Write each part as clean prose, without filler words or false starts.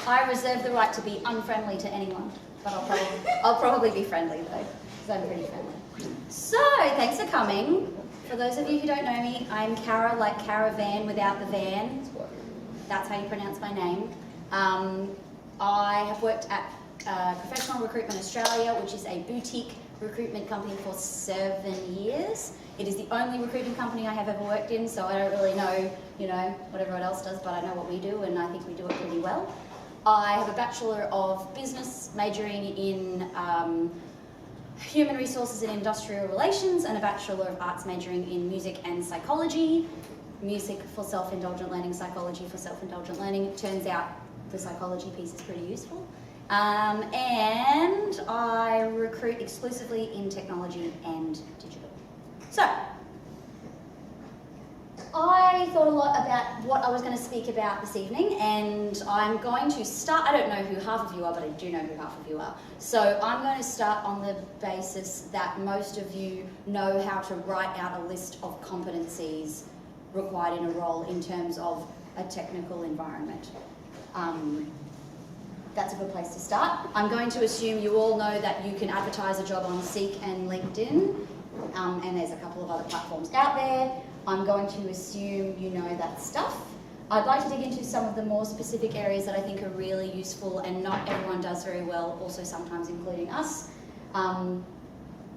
I reserve the right to be unfriendly to anyone, but I'll probably be friendly though, because I'm pretty friendly. So, thanks for coming. For those of you who don't know me, I'm Carrah, like caravan without the van. That's how you pronounce my name. I have worked at Professional Recruitment Australia, which is a boutique recruitment company, for 7 years. It is the only recruitment company I have ever worked in, so I don't really know, what everyone else does, but I know what we do, and I think we do it pretty well. I have a Bachelor of Business majoring in Human Resources and Industrial Relations, and a Bachelor of Arts majoring in Music and Psychology. Music for self-indulgent learning, psychology for self-indulgent learning. It turns out the psychology piece is pretty useful. And I recruit exclusively in technology and digital. So, I thought a lot about what I was going to speak about this evening, and I'm going to start, I don't know who half of you are, but I do know who half of you are. So I'm going to start on the basis that most of you know how to write out a list of competencies required in a role in terms of a technical environment. That's a good place to start. I'm going to assume you all know that you can advertise a job on Seek and LinkedIn, and there's a couple of other platforms out there. I'm going to assume you know that stuff. I'd like to dig into some of the more specific areas that I think are really useful and not everyone does very well, also sometimes including us.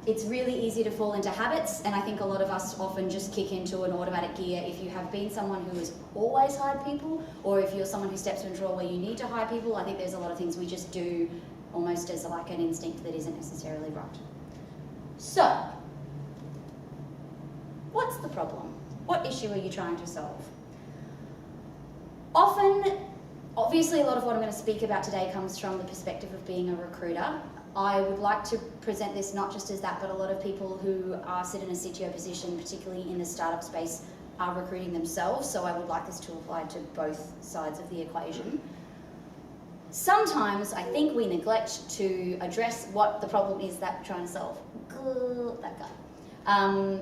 It's really easy to fall into habits, and I think a lot of us often just kick into an automatic gear. If you have been someone who has always hired people, or if you're someone who steps into a role where you need to hire people, I think there's a lot of things we just do almost as like an instinct that isn't necessarily right. So, what's the problem? What issue are you trying to solve? Often, obviously a lot of what I'm going to speak about today comes from the perspective of being a recruiter. I would like to present this not just as that, but a lot of people who sit in a CTO position, particularly in the startup space, are recruiting themselves, so I would like this to apply to both sides of the equation. Sometimes I think we neglect to address what the problem is that we're trying to solve. That guy.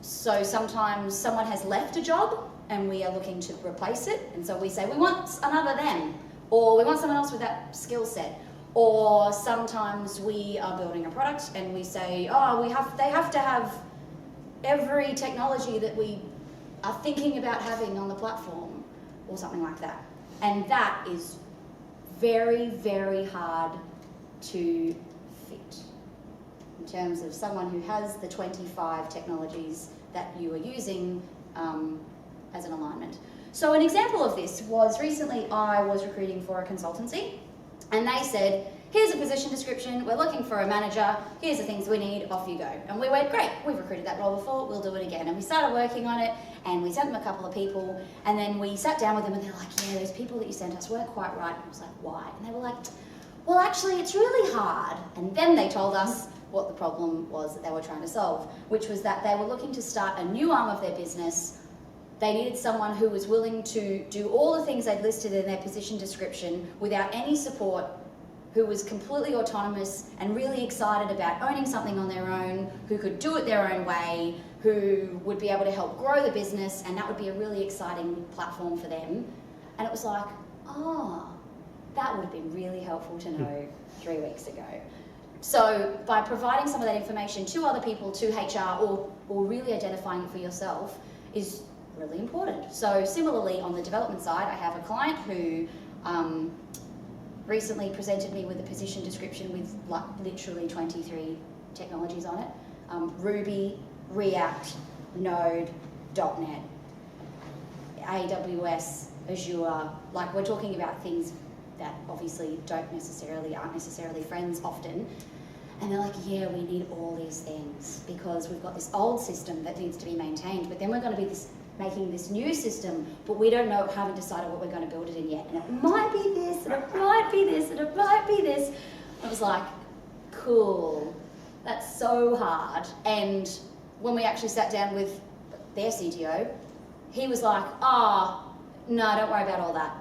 So sometimes someone has left a job and we are looking to replace it, and so we say we want another them, or we want someone else with that skill set. Or sometimes we are building a product and we say, oh, they have to have every technology that we are thinking about having on the platform, or something like that. And that is very, very hard to fit in terms of someone who has the 25 technologies that you are using as an alignment. So an example of this was recently I was recruiting for a consultancy, and they said, here's a position description, we're looking for a manager, here's the things we need, off you go. And we went, great, we've recruited that role before, we'll do it again. And we started working on it, and we sent them a couple of people, and then we sat down with them and they're like, yeah, those people that you sent us weren't quite right. And I was like, why? And they were like, well, actually, it's really hard. And then they told us what the problem was that they were trying to solve, which was that they were looking to start a new arm of their business. They needed someone who was willing to do all the things they'd listed in their position description without any support, who was completely autonomous and really excited about owning something on their own, who could do it their own way, who would be able to help grow the business, and that would be a really exciting platform for them. And it was like, oh, that would have been really helpful to know 3 weeks ago. So by providing some of that information to other people, to HR, or really identifying it for yourself is really important. So similarly, on the development side, I have a client who recently presented me with a position description with like literally 23 technologies on it. Ruby, React, Node, .NET, AWS, Azure. Like, we're talking about things that obviously aren't necessarily friends often. And they're like, yeah, we need all these things because we've got this old system that needs to be maintained, but then we're going to be making this new system, but we don't know, haven't decided what we're going to build it in yet. And it might be this, and it might be this, and it might be this. I was like, cool, that's so hard. And when we actually sat down with their CTO, he was like, no, don't worry about all that.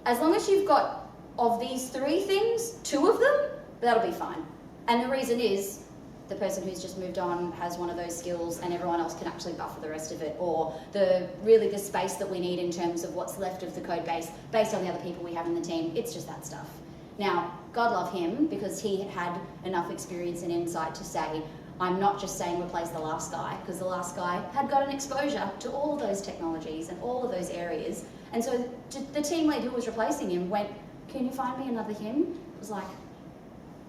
As long as you've got, of these 3 things, 2 of them, that'll be fine. And the reason is, the person who's just moved on has one of those skills and everyone else can actually buffer the rest of it, or the space that we need in terms of what's left of the code base based on the other people we have in the team. It's just that stuff. Now, God love him, because he had enough experience and insight to say, I'm not just saying replace the last guy, because the last guy had got an exposure to all of those technologies and all of those areas. And so the team lead who was replacing him went, can you find me another him? It was like,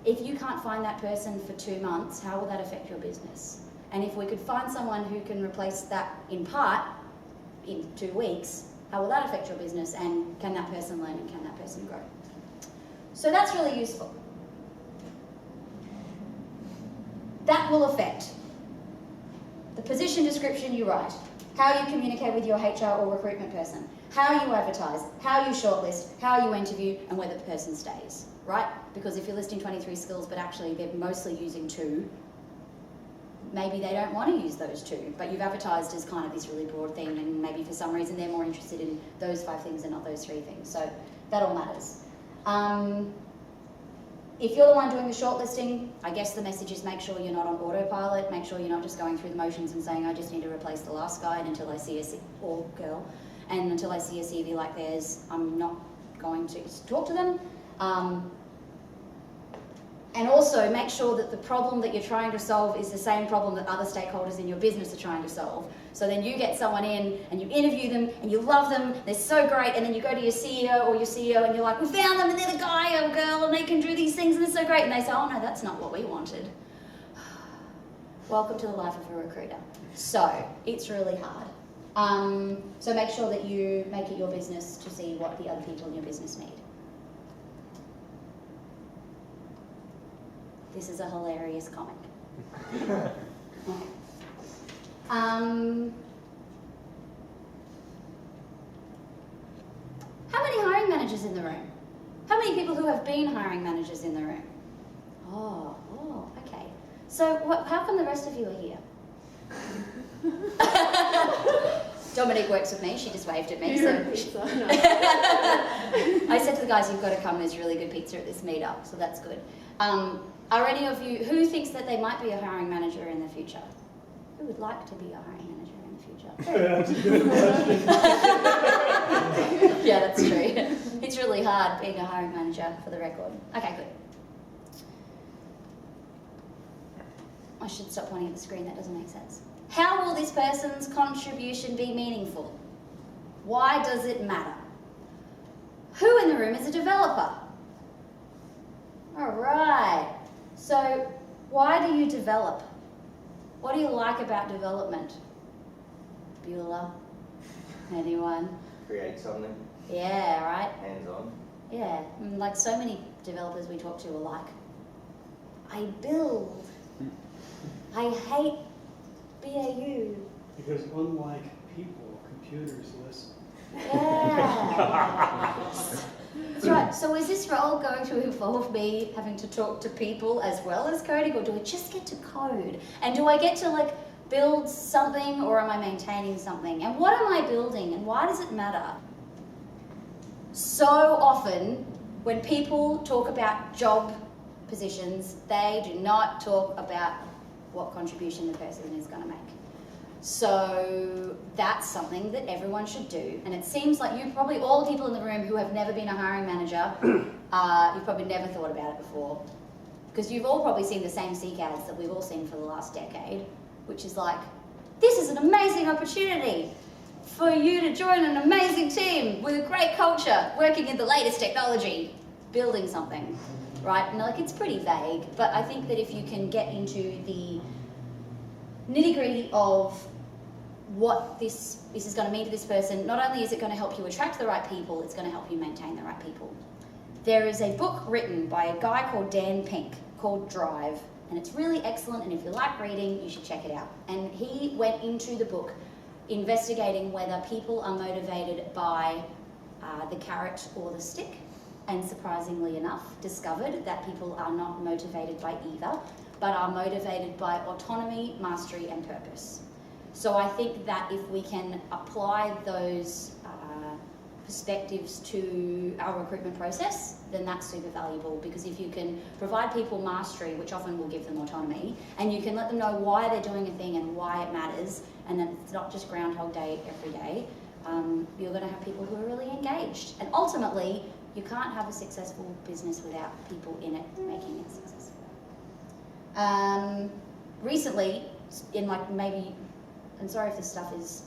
if you can't find that person for 2 months, how will that affect your business? And if we could find someone who can replace that in part in 2 weeks, how will that affect your business? And can that person learn and can that person grow? So that's really useful. That will affect the position description you write, how you communicate with your HR or recruitment person, how you advertise, how you shortlist, how you interview, and whether the person stays, right? Because if you're listing 23 skills, but actually they're mostly using 2, maybe they don't want to use those 2, but you've advertised as kind of this really broad thing, and maybe for some reason they're more interested in those 5 things and not those 3 things. So that all matters. If you're the one doing the shortlisting, I guess the message is make sure you're not on autopilot, make sure you're not just going through the motions and saying, I just need to replace the last guy, and until I see or girl, and until I see a CV like theirs, I'm not going to talk to them. And also make sure that the problem that you're trying to solve is the same problem that other stakeholders in your business are trying to solve. So then you get someone in and you interview them and you love them, they're so great, and then you go to your CEO or your CEO and you're like, we found them and they're the guy or girl and they can do these things and they're so great. And they say, oh no, that's not what we wanted. Welcome to the life of a recruiter. So it's really hard. So make sure that you make it your business to see what the other people in your business need. This is a hilarious comic. Okay. How many hiring managers in the room? How many people who have been hiring managers in the room? Oh, okay. So how come the rest of you are here? Dominique works with me, she just waved at me. So pizza, no. I said to the guys, you've got to come, there's really good pizza at this meetup, so that's good. Are any of you, who thinks that they might be a hiring manager in the future? Who would like to be a hiring manager in the future? Yeah, that's true. It's really hard being a hiring manager, for the record. Okay, good. I should stop pointing at the screen, that doesn't make sense. How will this person's contribution be meaningful? Why does it matter? Who in the room is a developer? All right. So, why do you develop? What do you like about development? Beulah? Anyone? Create something. Yeah, right? Hands-on. Yeah, like so many developers we talk to are like, I build. I hate BAU. Because unlike people, computers listen. Yeah. That's right. So is this role going to involve me having to talk to people as well as coding, or do I just get to code? And do I get to like build something, or am I maintaining something? And what am I building, and why does it matter? So often when people talk about job positions, they do not talk about what contribution the person is going to make. So that's something that everyone should do. And it seems like you probably, all the people in the room who have never been a hiring manager, you've probably never thought about it before. Because you've all probably seen the same Seek ads that we've all seen for the last decade, which is like, this is an amazing opportunity for you to join an amazing team with a great culture, working in the latest technology, building something, right? And like, it's pretty vague, but I think that if you can get into the nitty-gritty of what this is going to mean to this person, not only is it going to help you attract the right people, it's going to help you maintain the right people. There is a book written by a guy called Dan Pink called Drive, and it's really excellent, and if you like reading, you should check it out. And he went into the book investigating whether people are motivated by the carrot or the stick, and surprisingly enough, discovered that people are not motivated by either, but are motivated by autonomy, mastery, and purpose. So I think that if we can apply those perspectives to our recruitment process, then that's super valuable, because if you can provide people mastery, which often will give them autonomy, and you can let them know why they're doing a thing and why it matters, and then it's not just Groundhog Day every day, you're going to have people who are really engaged. And ultimately, you can't have a successful business without people in it making it successful. Recently, in like maybe, I'm sorry if this stuff is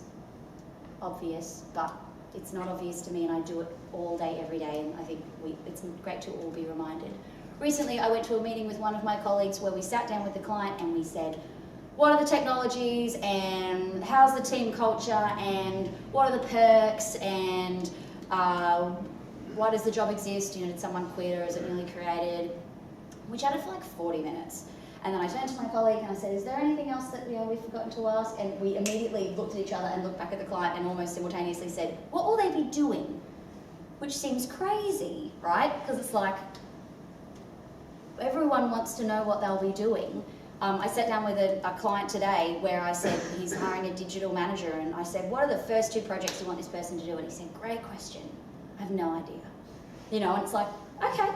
obvious, but it's not obvious to me, and I do it all day, every day, and I think it's great to all be reminded. Recently, I went to a meeting with one of my colleagues where we sat down with the client and we said, what are the technologies, and how's the team culture, and what are the perks, and why does the job exist? You know, did someone quit, or is it newly created? We chatted for like 40 minutes. And then I turned to my colleague and I said, is there anything else that we've forgotten to ask? And we immediately looked at each other and looked back at the client and almost simultaneously said, what will they be doing? Which seems crazy, right? Because it's like, everyone wants to know what they'll be doing. I sat down with a client today where I said, he's hiring a digital manager, and I said, what are the first 2 projects you want this person to do? And he said, great question. I have no idea. You know, and it's like, okay,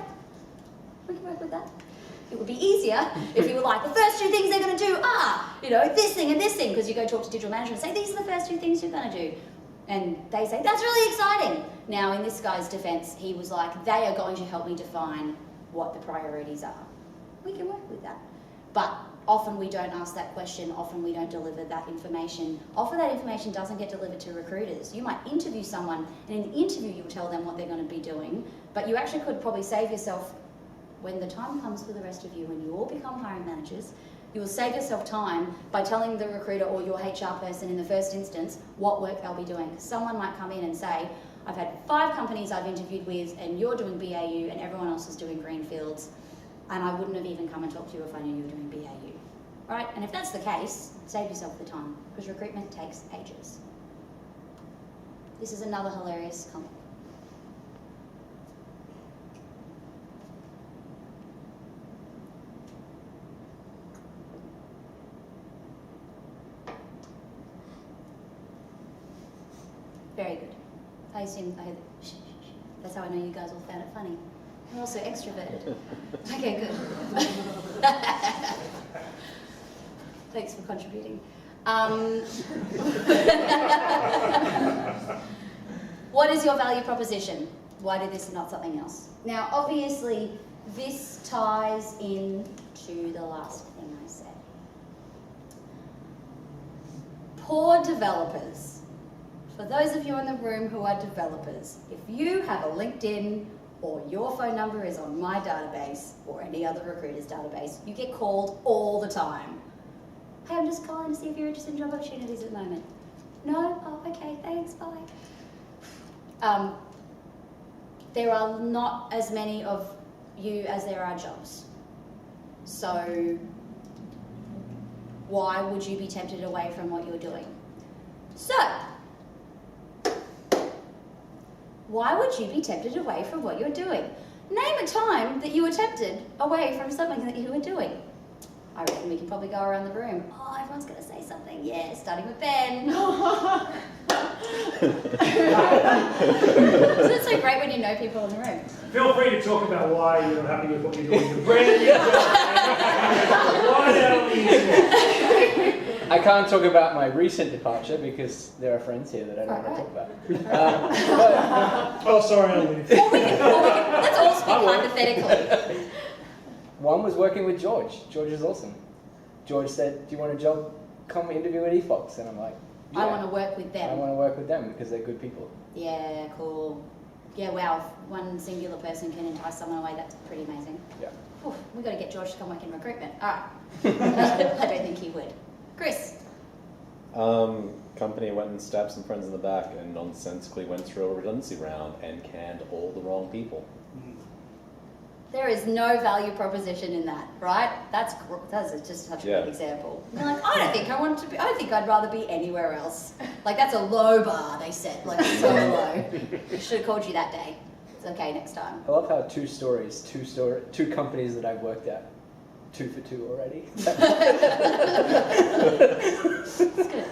we can work with that. It would be easier if you were like, the first 2 things they're going to do are, you know, this thing and this thing, because you go talk to digital management and say, these are the first 2 things you're going to do. And they say, that's really exciting. Now, in this guy's defense, he was like, they are going to help me define what the priorities are. We can work with that. But often we don't ask that question, often we don't deliver that information. Often that information doesn't get delivered to recruiters. You might interview someone, and in the interview you'll tell them what they're going to be doing, but you actually could probably save yourself, when the time comes for the rest of you, when you all become hiring managers, you will save yourself time by telling the recruiter or your HR person in the first instance what work they'll be doing. Someone might come in and say, I've had 5 companies I've interviewed with, and you're doing BAU and everyone else is doing greenfields, and I wouldn't have even come and talked to you if I knew you were doing BAU. Right? And if that's the case, save yourself the time, because recruitment takes ages. This is another hilarious comment. Very good. I assume that's how I know you guys all found it funny. I'm also extroverted. Okay, good. Thanks for contributing. What is your value proposition? Why do this and not something else? Now, obviously, this ties into the last thing I said. Poor developers. For those of you in the room who are developers, if you have a LinkedIn or your phone number is on my database or any other recruiter's database, you get called all the time. Hey, I'm just calling to see if you're interested in job opportunities at the moment. No? Oh, okay, thanks, bye. There are not as many of you as there are jobs. So why would you be tempted away from what you're doing? So, why would you be tempted away from what you're doing? Name a time that you were tempted away from something that you were doing. I reckon we can probably go around the room. Oh, everyone's going to say something. Yeah, starting with Ben. Isn't it so great when you know people in the room? Feel free to talk about why you're not happy with what you're doing. You're brand new job. Why don't we? I can't talk about my recent departure because there are friends here that I don't want to talk about. Oh, sorry, I'll leave. Let's all speak hypothetically. One was working with George. George is awesome. George said, do you want a job? Come interview at eFox. And I'm like, yeah, I want to work with them. I want to work with them because they're good people. Yeah, cool. Yeah, wow, if one singular person can entice someone away, that's pretty amazing. Yeah. Oof, we've got to get George to come work in recruitment. All right. I don't think he would. Chris? Company went and stabbed some friends in the back and nonsensically went through a redundancy round and canned all the wrong people. There is no value proposition in that, right? That's just such a good example. You're like, I don't think I want to be. I think I'd rather be anywhere else. Like that's a low bar they set, like so low. Should have called you that day. It's okay next time. I love how two companies that I've worked at, 2 for 2 already. It's good.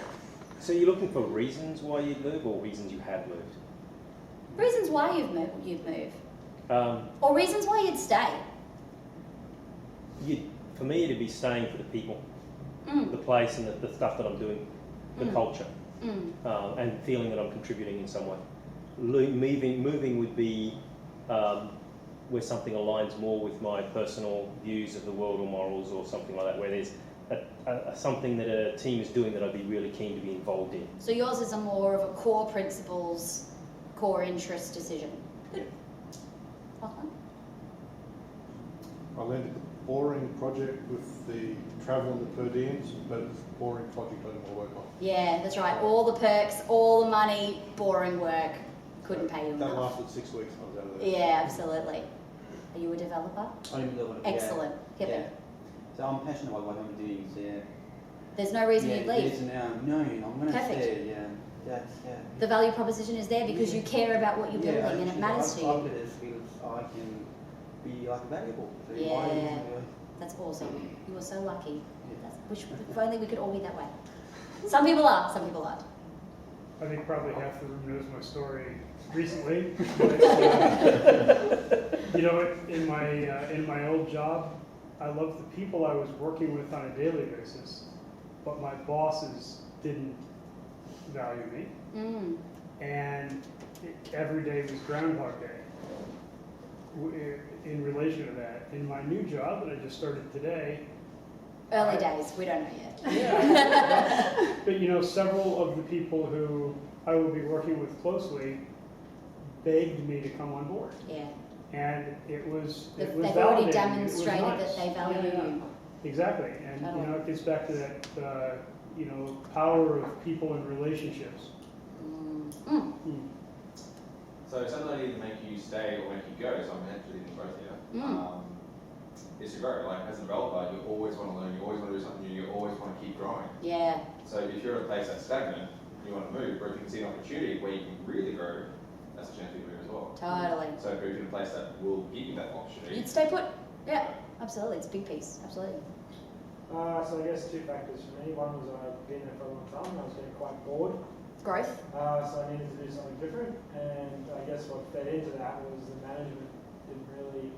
So you're looking for reasons why you'd move or reasons you have moved? Reasons why you'd move. Um, Or reasons why you'd stay. for me, it'd be staying for the people, Mm. the place, and the stuff that I'm doing, the culture, Mm. and feeling that I'm contributing in some way. Moving would be where something aligns more with my personal views of the world or morals or something like that, where there's something that a team is doing that I'd be really keen to be involved in. So yours is a more of a core principles, core interest decision. Good. Lachlan? I landed a boring project with the travel and the per diems, but it's a boring project I didn't want to work on. Yeah, that's right. All the perks, all the money, boring work. Couldn't pay you That enough. lasted 6 weeks and I was out of there. Yeah, absolutely. Are you a developer? I'm a developer. Excellent. Hit Yeah. it. So I'm passionate about what I'm doing. So yeah. There's no reason you'd leave. There's no, I'm going to Perfect. stay. Yeah. That's The value proposition is there because you care about what you're building and it matters to I've you. got the skills I can be like valuable. So Yeah. why wouldn't I- That's awesome. You are so lucky. If only we could all be that way. Some people are, some people aren't. I think probably half the room knows my story recently. But, in my old job, I loved the people I was working with on a daily basis, but my bosses didn't value me, Mm. and every day was Groundhog Day. In relation to that, in my new job that I just started today, Early days, we don't know yet. yeah, but several of the people who I will be working with closely begged me to come on board, Yeah. and it was They've validating. already It was demonstrated nice. that they value Yeah, you. exactly, and Totally. it gets back to that power of people and relationships. Mm. So something I need to make you stay or make you go, so I'm actually in both here, is to grow. Like as a developer, you always want to learn, you always want to do something new, you always want to keep growing. Yeah. So if you're in a place that's stagnant, you want to move, or if you can see an opportunity where you can really grow, that's a chance for you to move as well. Totally. So if you're in a place that will give you that opportunity, You'd stay put. Yeah, absolutely. It's a big piece. Absolutely. So I guess two factors for me. One was I've been there for a long time and I was getting quite bored. Growth. So I needed to do something different. And I guess what fed into that was the management didn't really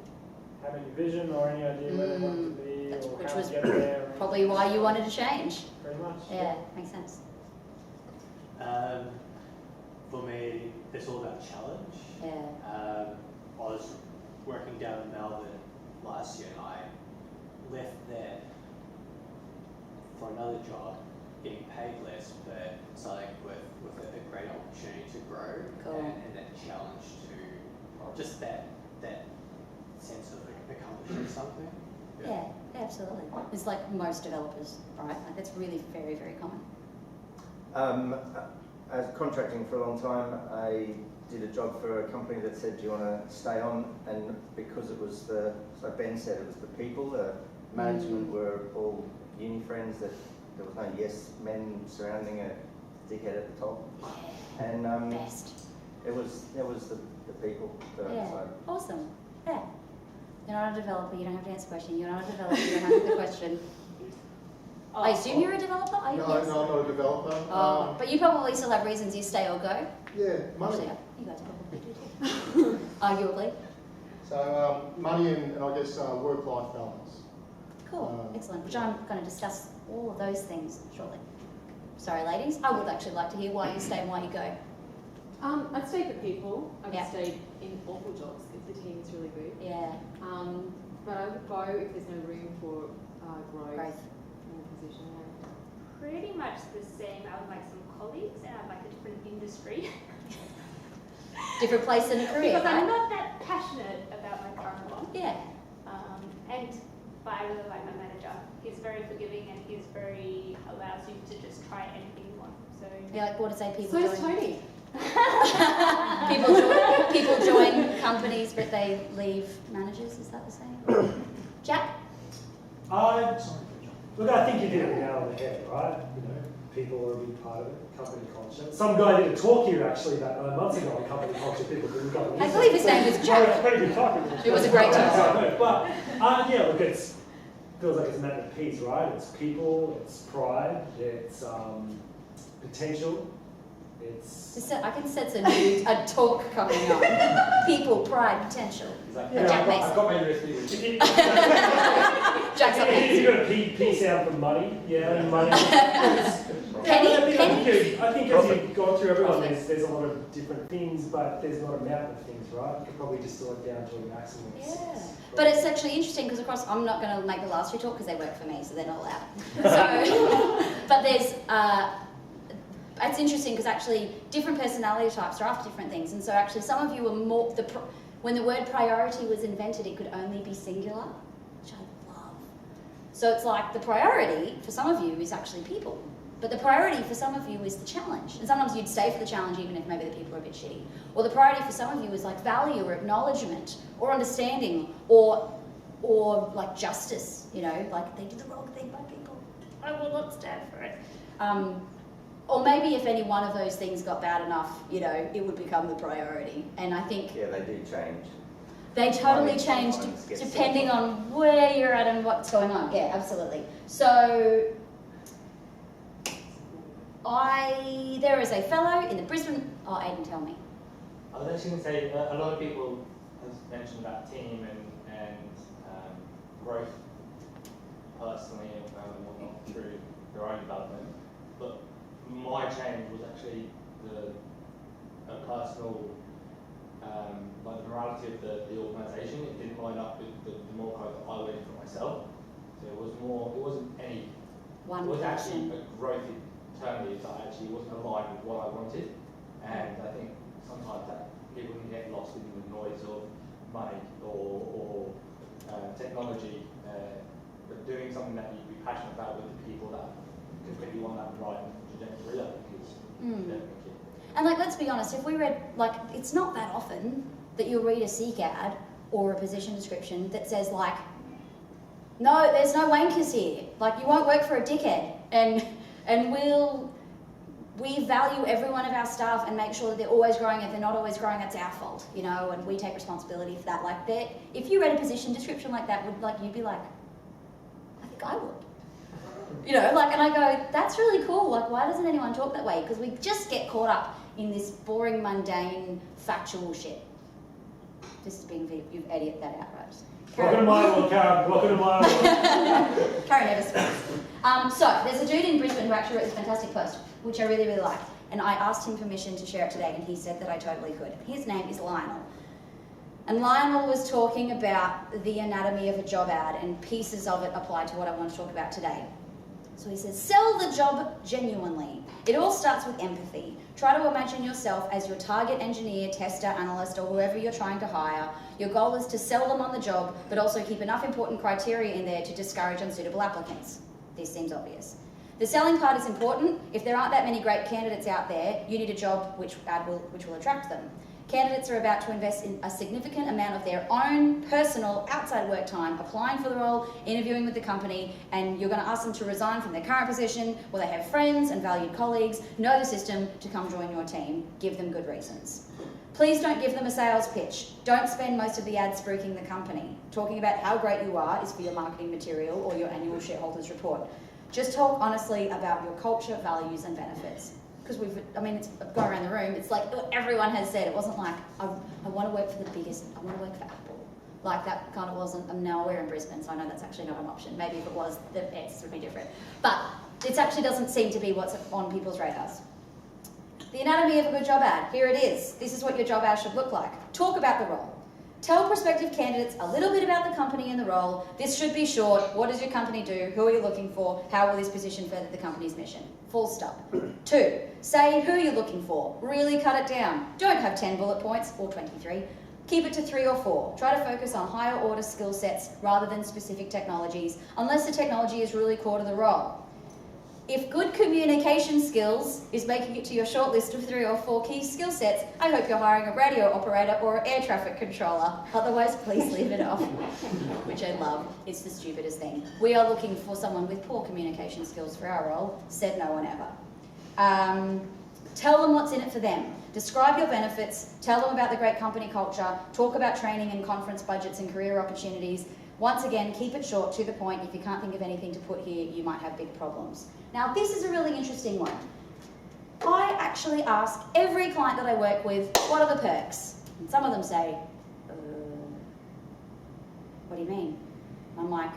have any vision or any idea where they wanted to be or Which how was to get there. or Probably why you wanted to change. Pretty much. Yeah, makes sense. For me, it's all about challenge. Yeah. I was working down in Melbourne last year and I left there for another job, getting paid less, but something with a great opportunity to grow Cool. and that challenge to just that sense of accomplishing something. Yeah, absolutely. It's like most developers, right? Like that's really very, very common. As contracting for a long time, I did a job for a company that said, do you want to stay on? And because it was like Ben said, it was the people, the management were all uni friends, that there was no yes men surrounding a dickhead at the top. And Best. it was the people that I Yeah. decided. Awesome. Yeah. You're not a developer, you don't have to answer the question. You're not a developer, you don't have to answer the question. I assume you're a developer, are you? No, Yes. no, I'm not a developer. Oh, but you probably still have reasons you stay or go. Yeah, money. Actually, you guys probably do too. Arguably. So money and I guess work-life balance. Cool, excellent. Which I'm going to discuss all of those things shortly. Sorry, ladies. I would actually like to hear why you stay and why you go. I'd stay for people. I've Yeah. stayed in awful jobs if the team is really good. Yeah. But I would go if there's no room for growth Growth. in the position. Yeah. Pretty much the same. I would like some colleagues and I'd like a different industry. Different place in a career, Because I'm right? not that passionate about my current one. Yeah. But I really like my manager. He's very forgiving and he's very allows you to just try anything you want. So Yeah, like what to say people So does join. Tony. people join companies but they leave managers, is that the same? Jack? Look, I think you hit it nail on the head, right? People are a big part of it, company culture. Some guy did a talk here actually about 9 months ago on company culture. People didn't go. I believe his name was Well, Jack. it's pretty good talk. It was a great talk. But yeah, look, it feels like it's a matter of peace, right? It's people, it's pride, it's potential, It's I can sense a talk coming on. People, pride, potential. exactly. Jack Mason. I've got my USB with me. Jack's up next. You've got a P sound for money, money. Penny? I think as you've gone through everyone, there's a lot of different things, but there's not a mountain of things, right? You could probably distill it down to a maximum. Yeah. But it's actually interesting because across, I'm not going to make the last two talk because they work for me, so they're not allowed. So, but there's, it's interesting because actually different personality types are after different things. And so actually some of you are more, when the word priority was invented, it could only be singular, which I love. So it's like the priority for some of you is actually people. But the priority for some of you is the challenge. And sometimes you'd stay for the challenge even if maybe the people are a bit shitty. Or the priority for some of you is like value or acknowledgement or understanding or like justice, like they did the wrong thing by people. I will not stand for it. Or maybe if any one of those things got bad enough, it would become the priority. And I think... Yeah, they do change. They totally change depending on where you're at and what's going on. Yeah, absolutely. So... there is a fellow in the Brisbane... Oh, Aidan, tell me. I was actually going to say, a lot of people have mentioned about team and growth personally and whatnot through their own development. But my change was actually a personal, like the morality of the organisation. It didn't line up with the moral code that I wanted for myself. So it wasn't any, it was actually a growth internally that actually wasn't aligned with what I wanted. And I think sometimes that people can get lost in the noise of money or technology, but doing something that you'd be passionate about with the people that completely want that right trajectory, I think is definitely key. And let's be honest, if we read, it's not that often that you'll read a Seek ad or a position description that says no, there's no wankers here. You won't work for a dickhead. And we value every one of our staff and make sure that they're always growing. If they're not always growing, that's our fault, and we take responsibility for that. If you read a position description like that, you'd be like, I think I would. And I go, that's really cool. Why doesn't anyone talk that way? Because we just get caught up in this boring, mundane, factual shit. Just being, you edit that out, right? Welcome to my world, Carrah. Welcome to my world. Carrah never speaks. So, there's a dude in Brisbane who actually wrote this fantastic post, which I really, really liked. And I asked him permission to share it today, and he said that I totally could. His name is Lionel. And Lionel was talking about the anatomy of a job ad, and pieces of it apply to what I want to talk about today. So he says, sell the job genuinely. It all starts with empathy. Try to imagine yourself as your target engineer, tester, analyst, or whoever you're trying to hire. Your goal is to sell them on the job, but also keep enough important criteria in there to discourage unsuitable applicants. This seems obvious. The selling part is important. If there aren't that many great candidates out there, you need a job which will attract them. Candidates are about to invest in a significant amount of their own personal outside work time applying for the role, interviewing with the company, and you're going to ask them to resign from their current position where they have friends and valued colleagues, know the system, to come join your team. Give them good reasons. Please don't give them a sales pitch. Don't spend most of the ad spruiking the company. Talking about how great you are is for your marketing material or your annual shareholders report. Just talk honestly about your culture, values, and benefits. Because it's going around the room, it's like everyone has said. It wasn't like, I want to work for the biggest, I want to work for Apple. That kind of wasn't, now we're in Brisbane, so I know that's actually not an option. Maybe if it was, the answers would be different. But it actually doesn't seem to be what's on people's radars. The anatomy of a good job ad, here it is. This is what your job ad should look like. Talk about the role. Tell prospective candidates a little bit about the company and the role. This should be short. What does your company do? Who are you looking for? How will this position further the company's mission? Full stop. 2, say who you're looking for. Really cut it down. Don't have 10 bullet points or 23. Keep it to 3 or 4. Try to focus on higher order skill sets rather than specific technologies, unless the technology is really core to the role. If good communication skills is making it to your short list of 3 or 4 key skill sets, I hope you're hiring a radio operator or an air traffic controller. Otherwise, please leave it off. Which I love. It's the stupidest thing. We are looking for someone with poor communication skills for our role. Said no one ever. Tell them what's in it for them. Describe your benefits. Tell them about the great company culture. Talk about training and conference budgets and career opportunities. Once again, keep it short, to the point. If you can't think of anything to put here, you might have big problems. Now, this is a really interesting one. I actually ask every client that I work with, what are the perks? And some of them say, what do you mean? And I'm like,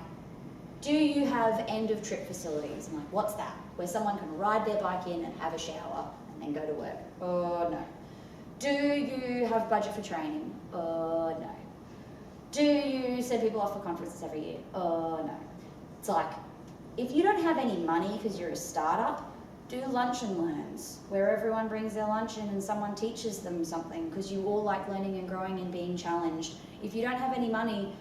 do you have end of trip facilities? I'm like, what's that? Where someone can ride their bike in and have a shower and then go to work? Oh, no. Do you have budget for training? Oh, no. Do you send people off for conferences every year? Oh, no. It's like, if you don't have any money because you're a startup, do lunch and learns, where everyone brings their lunch in and someone teaches them something, because you all like learning and growing and being challenged. If you don't have any money,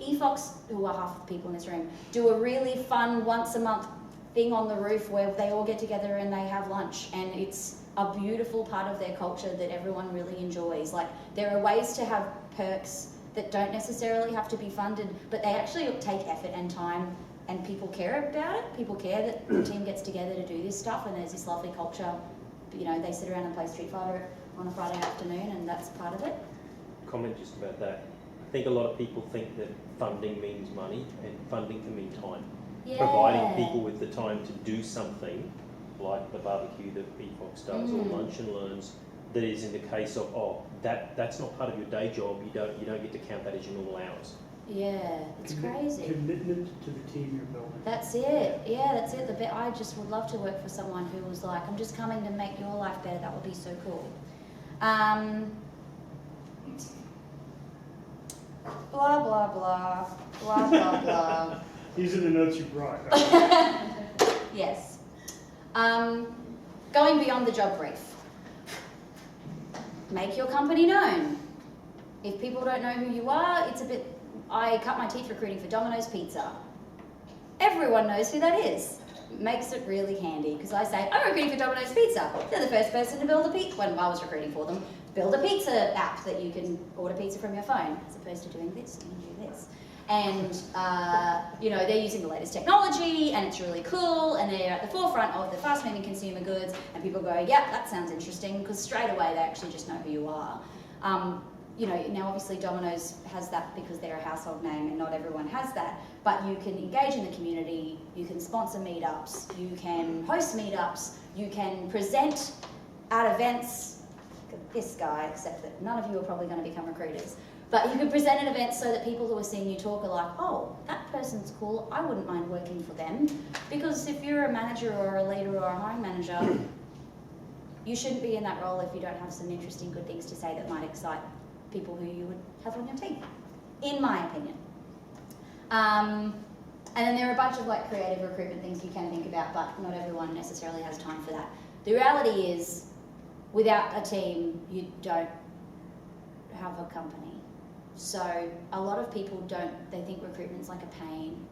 EFOX, who are half the people in this room, do a really fun once a month thing on the roof where they all get together and they have lunch, and it's a beautiful part of their culture that everyone really enjoys. Like, there are ways to have perks that don't necessarily have to be funded, but they actually take effort and time, and people care about it. People care that the team gets together to do this stuff, and there's this lovely culture. You know, they sit around and play Street Fighter on a Friday afternoon, and that's part of it. Comment just about that. I think a lot of people think that funding means money, and funding can mean time. Yeah. Providing people with the time to do something like the barbecue that EFOX does, or lunch and learns, that is in the case of, that's not part of your day job, you don't get to count that as your normal hours. Yeah, it's crazy. Commitment to the team you're building. That's it. Yeah, that's it. I just would love to work for someone who was like, I'm just coming to make your life better. That would be so cool. Blah, blah, blah. Blah, blah, blah. These are the notes you brought. Yes. Going beyond the job brief. Make your company known. If people don't know who you are, it's a bit... I cut my teeth recruiting for Domino's Pizza. Everyone knows who that is. Makes it really handy, because I say, I'm recruiting for Domino's Pizza. They're the first person to build a pizza, when I was recruiting for them, build a pizza app that you can order pizza from your phone, as opposed to doing this, you can do this. And, you know, they're using the latest technology, and it's really cool, and they're at the forefront of the fast-moving consumer goods, and people go, yeah, that sounds interesting, because straight away they actually just know who you are. You know, now obviously Domino's has that because they're a household name, and not everyone has that, but you can engage in the community, you can sponsor meetups, you can host meetups, you can present at events. Look at this guy, except that none of you are probably going to become recruiters. But you can present at events so that people who are seeing you talk are like, oh, that person's cool, I wouldn't mind working for them. Because if you're a manager or a leader or a hiring manager, you shouldn't be in that role if you don't have some interesting good things to say that might excite people who you would have on your team, in my opinion. And then there are a bunch of like creative recruitment things you can think about, but not everyone necessarily has time for that. The reality is, without a team, you don't have a company. So a lot of people they think recruitment's like a pain,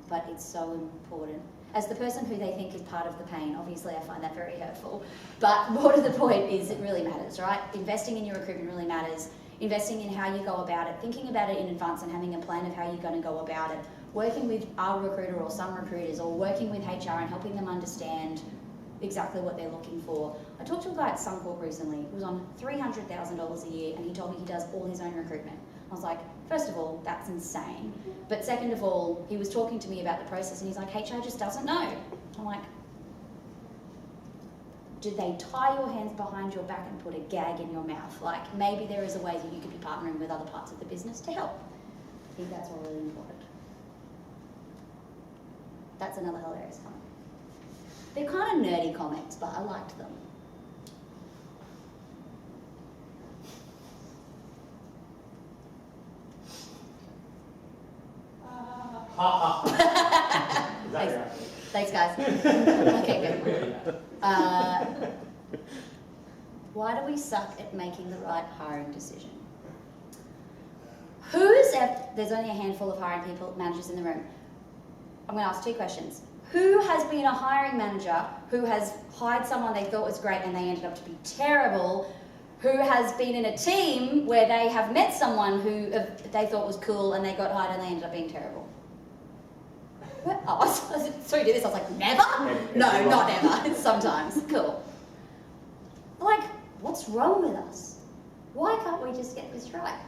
but it's so important. As the person who they think is part of the pain, obviously I find that very hurtful, but more to the point is it really matters, right? Investing in your recruitment really matters. Investing in how you go about it, thinking about it in advance and having a plan of how you're going to go about it. Working with our recruiter or some recruiters, or working with HR and helping them understand exactly what they're looking for. I talked to a guy at Suncorp recently who was on $300,000 a year, and he told me he does all his own recruitment. I was like, first of all, that's insane. But second of all, he was talking to me about the process, and he's like, HR just doesn't know. I'm like, did they tie your hands behind your back and put a gag in your mouth? Like, maybe there is a way that you could be partnering with other parts of the business to help. I think that's all really important. That's another hilarious comment. They're kind of nerdy comments, but I liked them. Thanks, guys. Okay, good. Why do we suck at making the right hiring decision? There's only a handful of hiring managers in the room. I'm going to ask two questions. Who has been a hiring manager who has hired someone they thought was great and they ended up to be terrible? Who has been in a team where they have met someone who they thought was cool and they got hired and they ended up being terrible? What? Oh, so you do this, I was like, never? No, not never, sometimes, cool. Like, what's wrong with us? Why can't we just get this right?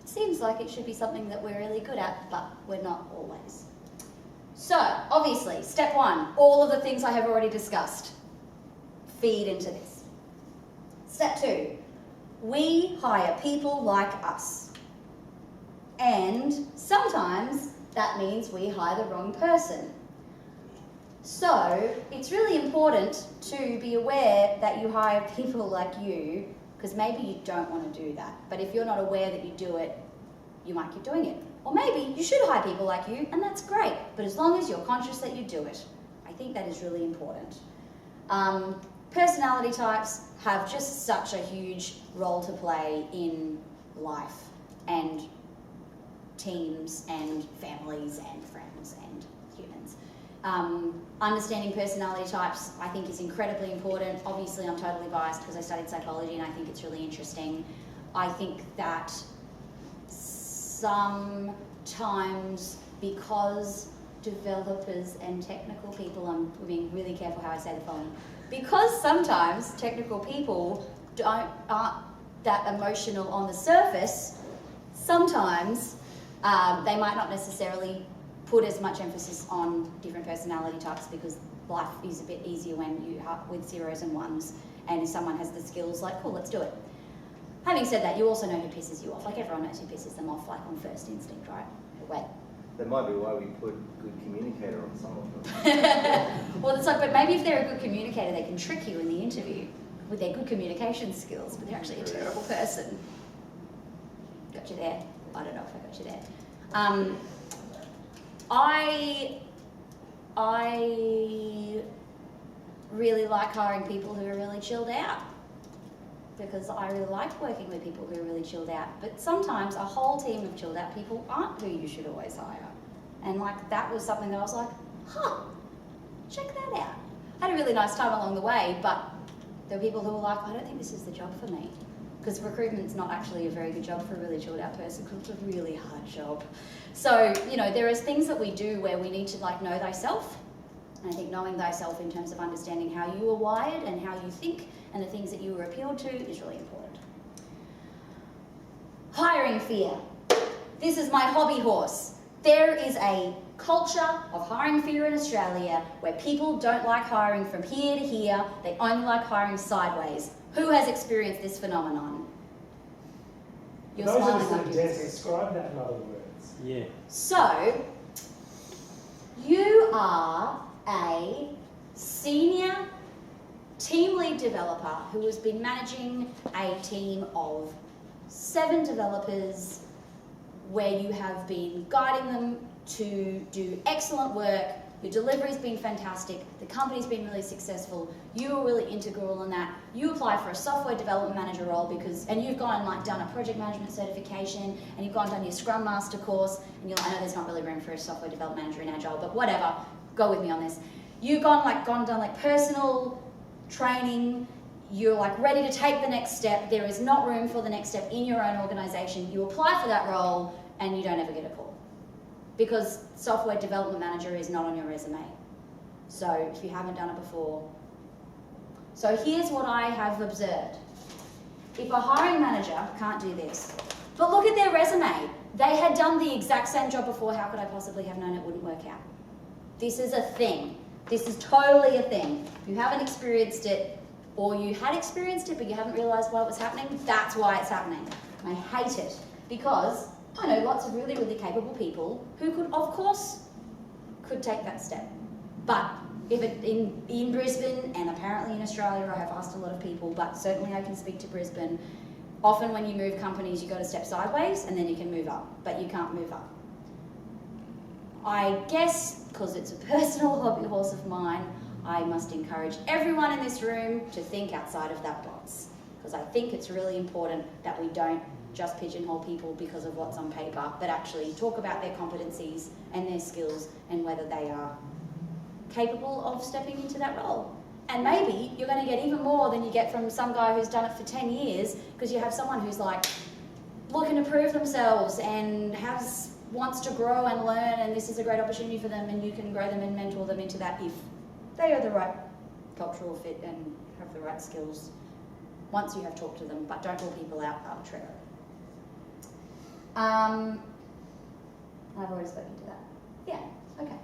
It seems like it should be something that we're really good at, but we're not always. So, obviously, step one, all of the things I have already discussed. feed into this. Step 2, we hire people like us. And sometimes that means we hire the wrong person. So it's really important to be aware that you hire people like you, because maybe you don't want to do that. But if you're not aware that you do it, you might keep doing it. Or maybe you should hire people like you, and that's great. But as long as you're conscious that you do it, I think that is really important. Personality types have just such a huge role to play in life and teams and families and friends and humans. Understanding personality types, I think, is incredibly important. Obviously, I'm totally biased because I studied psychology and I think it's really interesting. I think that sometimes, because developers and technical people, I'm being really careful how I say the following, because sometimes technical people aren't that emotional on the surface, sometimes they might not necessarily put as much emphasis on different personality types, because life is a bit easier when you are with zeros and ones, and if someone has the skills, like, cool, let's do it. Having said that, you also know who pisses you off. Like, everyone knows who pisses them off, like, on first instinct, right? Wait. That might be why we put good communicator on some of them. Well, it's like, but maybe if they're a good communicator, they can trick you in the interview with their good communication skills, but they're actually a terrible person. Got you there. I don't know if I got you there. I really like hiring people who are really chilled out, because I really like working with people who are really chilled out. But sometimes a whole team of chilled out people aren't who you should always hire. And like, that was something that I was like, huh, check that out. I had a really nice time along the way, but there were people who were like, I don't think this is the job for me. Because recruitment's not actually a very good job for a really chilled out person, because it's a really hard job. So, you know, there is things that we do where we need to like know thyself. And I think knowing thyself in terms of understanding how you are wired and how you think and the things that you were appealed to is really important. Hiring fear. This is my hobby horse. There is a culture of hiring fear in Australia where people don't like hiring from here to here. They only like hiring sideways. Who has experienced this phenomenon? You're Those smiling of us like that you've dare describe that in other words. Yeah. So, you are a senior team lead developer who has been managing a team of 7 developers, where you have been guiding them to do excellent work. Your delivery's been fantastic, the company's been really successful, you were really integral in that. You apply for a software development manager role and you've gone and like done a project management certification, and you've gone and done your Scrum Master course, and you're like, I know there's not really room for a software development manager in Agile, but whatever, go with me on this. You've gone and done like personal training, you're like ready to take the next step, there is not room for the next step in your own organisation, you apply for that role and you don't ever get a call. Because software development manager is not on your resume. So if you haven't done it before. So here's what I have observed. If a hiring manager can't do this, but look at their resume. They had done the exact same job before, how could I possibly have known it wouldn't work out? This is a thing. This is totally a thing. If you haven't experienced it, or you had experienced it but you haven't realised why it was happening, that's why it's happening. I hate it, because I know lots of really, really capable people who could, of course, could take that step. But if it in Brisbane, and apparently in Australia, I have asked a lot of people, but certainly I can speak to Brisbane, often when you move companies, you got to step sideways and then you can move up, but you can't move up. I guess, because it's a personal hobby horse of mine, I must encourage everyone in this room to think outside of that box, because I think it's really important that we don't just pigeonhole people because of what's on paper, but actually talk about their competencies and their skills and whether they are capable of stepping into that role. And maybe you're going to get even more than you get from some guy who's done it for 10 years, because you have someone who's like looking to prove themselves and wants to grow and learn, and this is a great opportunity for them, and you can grow them and mentor them into that if they are the right cultural fit and have the right skills once you have talked to them, but don't rule people out arbitrarily. I've already spoken to that. Yeah, okay.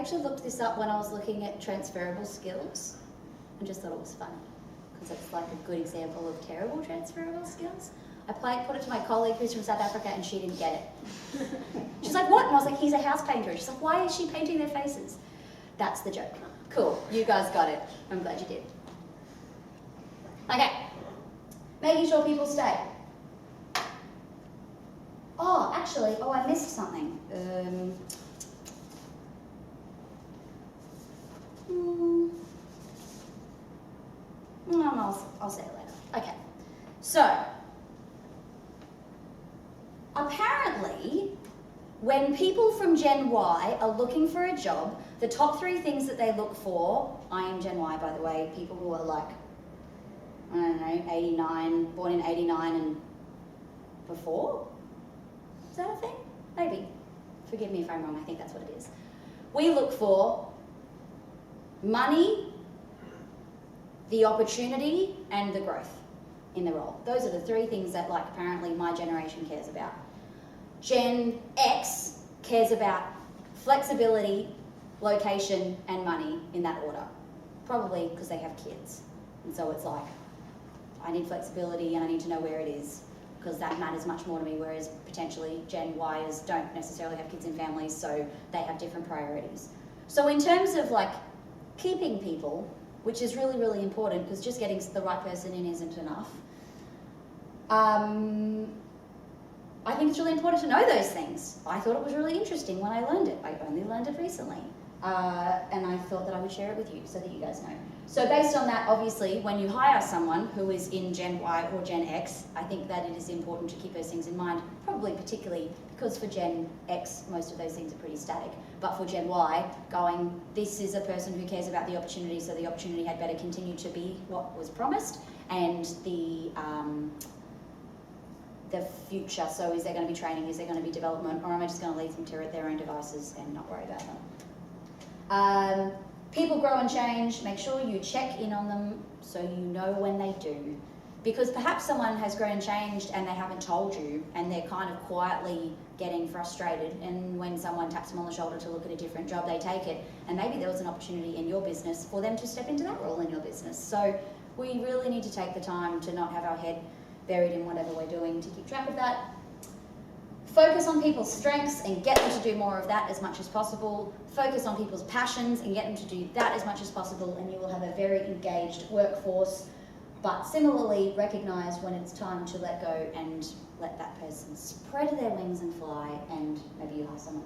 actually looked this up when I was looking at transferable skills and just thought it was funny because it's like a good example of terrible transferable skills. I put it to my colleague who's from South Africa and she didn't get it. She's like, what? And I was like, he's a house painter. She's like, why is she painting their faces? That's the joke. Cool, you guys got it. I'm glad you did. Okay, making sure people stay. Oh, actually, I missed something. I'll say it later. Okay, so apparently, when people from Gen Y are looking for a job, the top 3 things that they look for, I am Gen Y by the way, people who are like, I don't know, 89, born in 89 and before? Is that a thing? Maybe. Forgive me if I'm wrong, I think that's what it is. We look for money, the opportunity, and the growth in the role. Those are the 3 things that, like, apparently my generation cares about. Gen X cares about flexibility, location, and money in that order. Probably because they have kids. And so it's like, I need flexibility and I need to know where it is because that matters much more to me, whereas potentially Gen Yers don't necessarily have kids and families, so they have different priorities. So in terms of like keeping people, which is really, really important because just getting the right person in isn't enough, I think it's really important to know those things. I thought it was really interesting when I learned it. I only learned it recently. And I thought that I would share it with you so that you guys know. So based on that, obviously, when you hire someone who is in Gen Y or Gen X, I think that it is important to keep those things in mind, probably particularly because for Gen X, most of those things are pretty static. But for Gen Y, going, this is a person who cares about the opportunity, so the opportunity had better continue to be what was promised, and the future, so is there going to be training, is there going to be development, or am I just going to leave them to their own devices and not worry about them? People grow and change, make sure you check in on them so you know when they do. Because perhaps someone has grown and changed and they haven't told you and they're kind of quietly getting frustrated, and when someone taps them on the shoulder to look at a different job, they take it, and maybe there was an opportunity in your business for them to step into that role in your business. So we really need to take the time to not have our head buried in whatever we're doing to keep track of that. Focus on people's strengths and get them to do more of that as much as possible. Focus on people's passions and get them to do that as much as possible, and you will have a very engaged workforce. But similarly, recognise when it's time to let go and let that person spread their wings and fly, and maybe you hire someone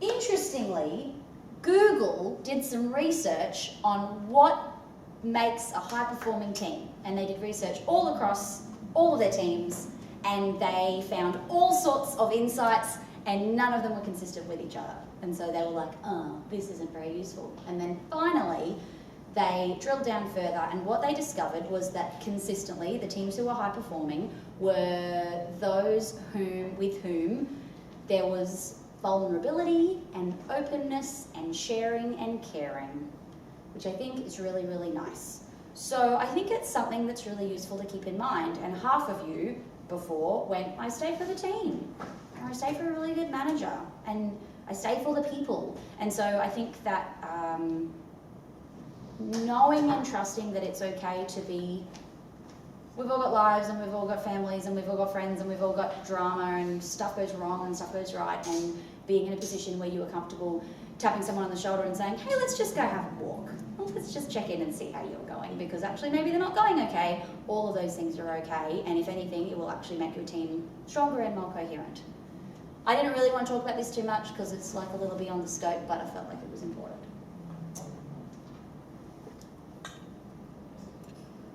new. Interestingly, Google did some research on what makes a high-performing team, and they did research all across all of their teams, and they found all sorts of insights, and none of them were consistent with each other. And so they were like, oh, this isn't very useful. And then finally, they drilled down further, and what they discovered was that consistently, the teams who were high-performing were those with whom there was vulnerability and openness and sharing and caring, which I think is really, really nice. So I think it's something that's really useful to keep in mind. And half of you before went, I stay for the team, or I stay for a really good manager, and I stay for the people. And so I think that knowing and trusting that it's okay to be, we've all got lives and we've all got families and we've all got friends and we've all got drama and stuff goes wrong and stuff goes right, and being in a position where you are comfortable tapping someone on the shoulder and saying, hey, let's just go have a walk. Let's just check in and see how you're going, because actually maybe they're not going okay. All of those things are okay, and if anything, it will actually make your team stronger and more coherent. I didn't really want to talk about this too much because it's like a little beyond the scope, but I felt like it was important.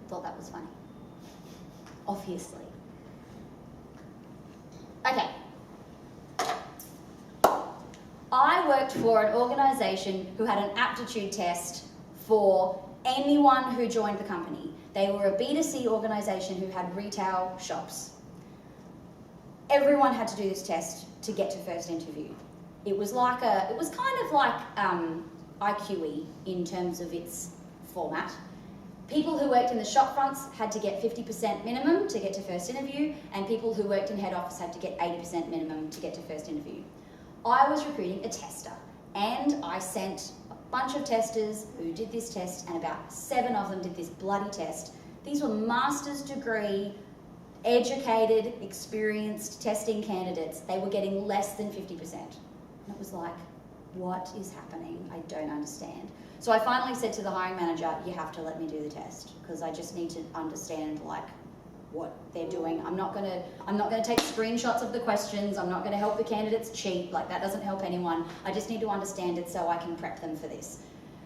Thought that was funny. Obviously. Okay. I worked for an organisation who had an aptitude test for anyone who joined the company. They were a B2C organisation who had retail shops. Everyone had to do this test to get to first interview. It was kind of like IQE in terms of its format. People who worked in the shop fronts had to get 50% minimum to get to first interview, and people who worked in head office had to get 80% minimum to get to first interview. I was recruiting a tester, And I sent a bunch of testers who did this test, and about 7 of them did this bloody test. These were master's degree, educated, experienced testing candidates. They were getting less than 50%. And it was like, what is happening? I don't understand. So I finally said to the hiring manager, you have to let me do the test, because I just need to understand like what they're doing. I'm not gonna take screenshots of the questions. I'm not gonna help the candidates cheat. Like, that doesn't help anyone. I just need to understand it so I can prep them for this.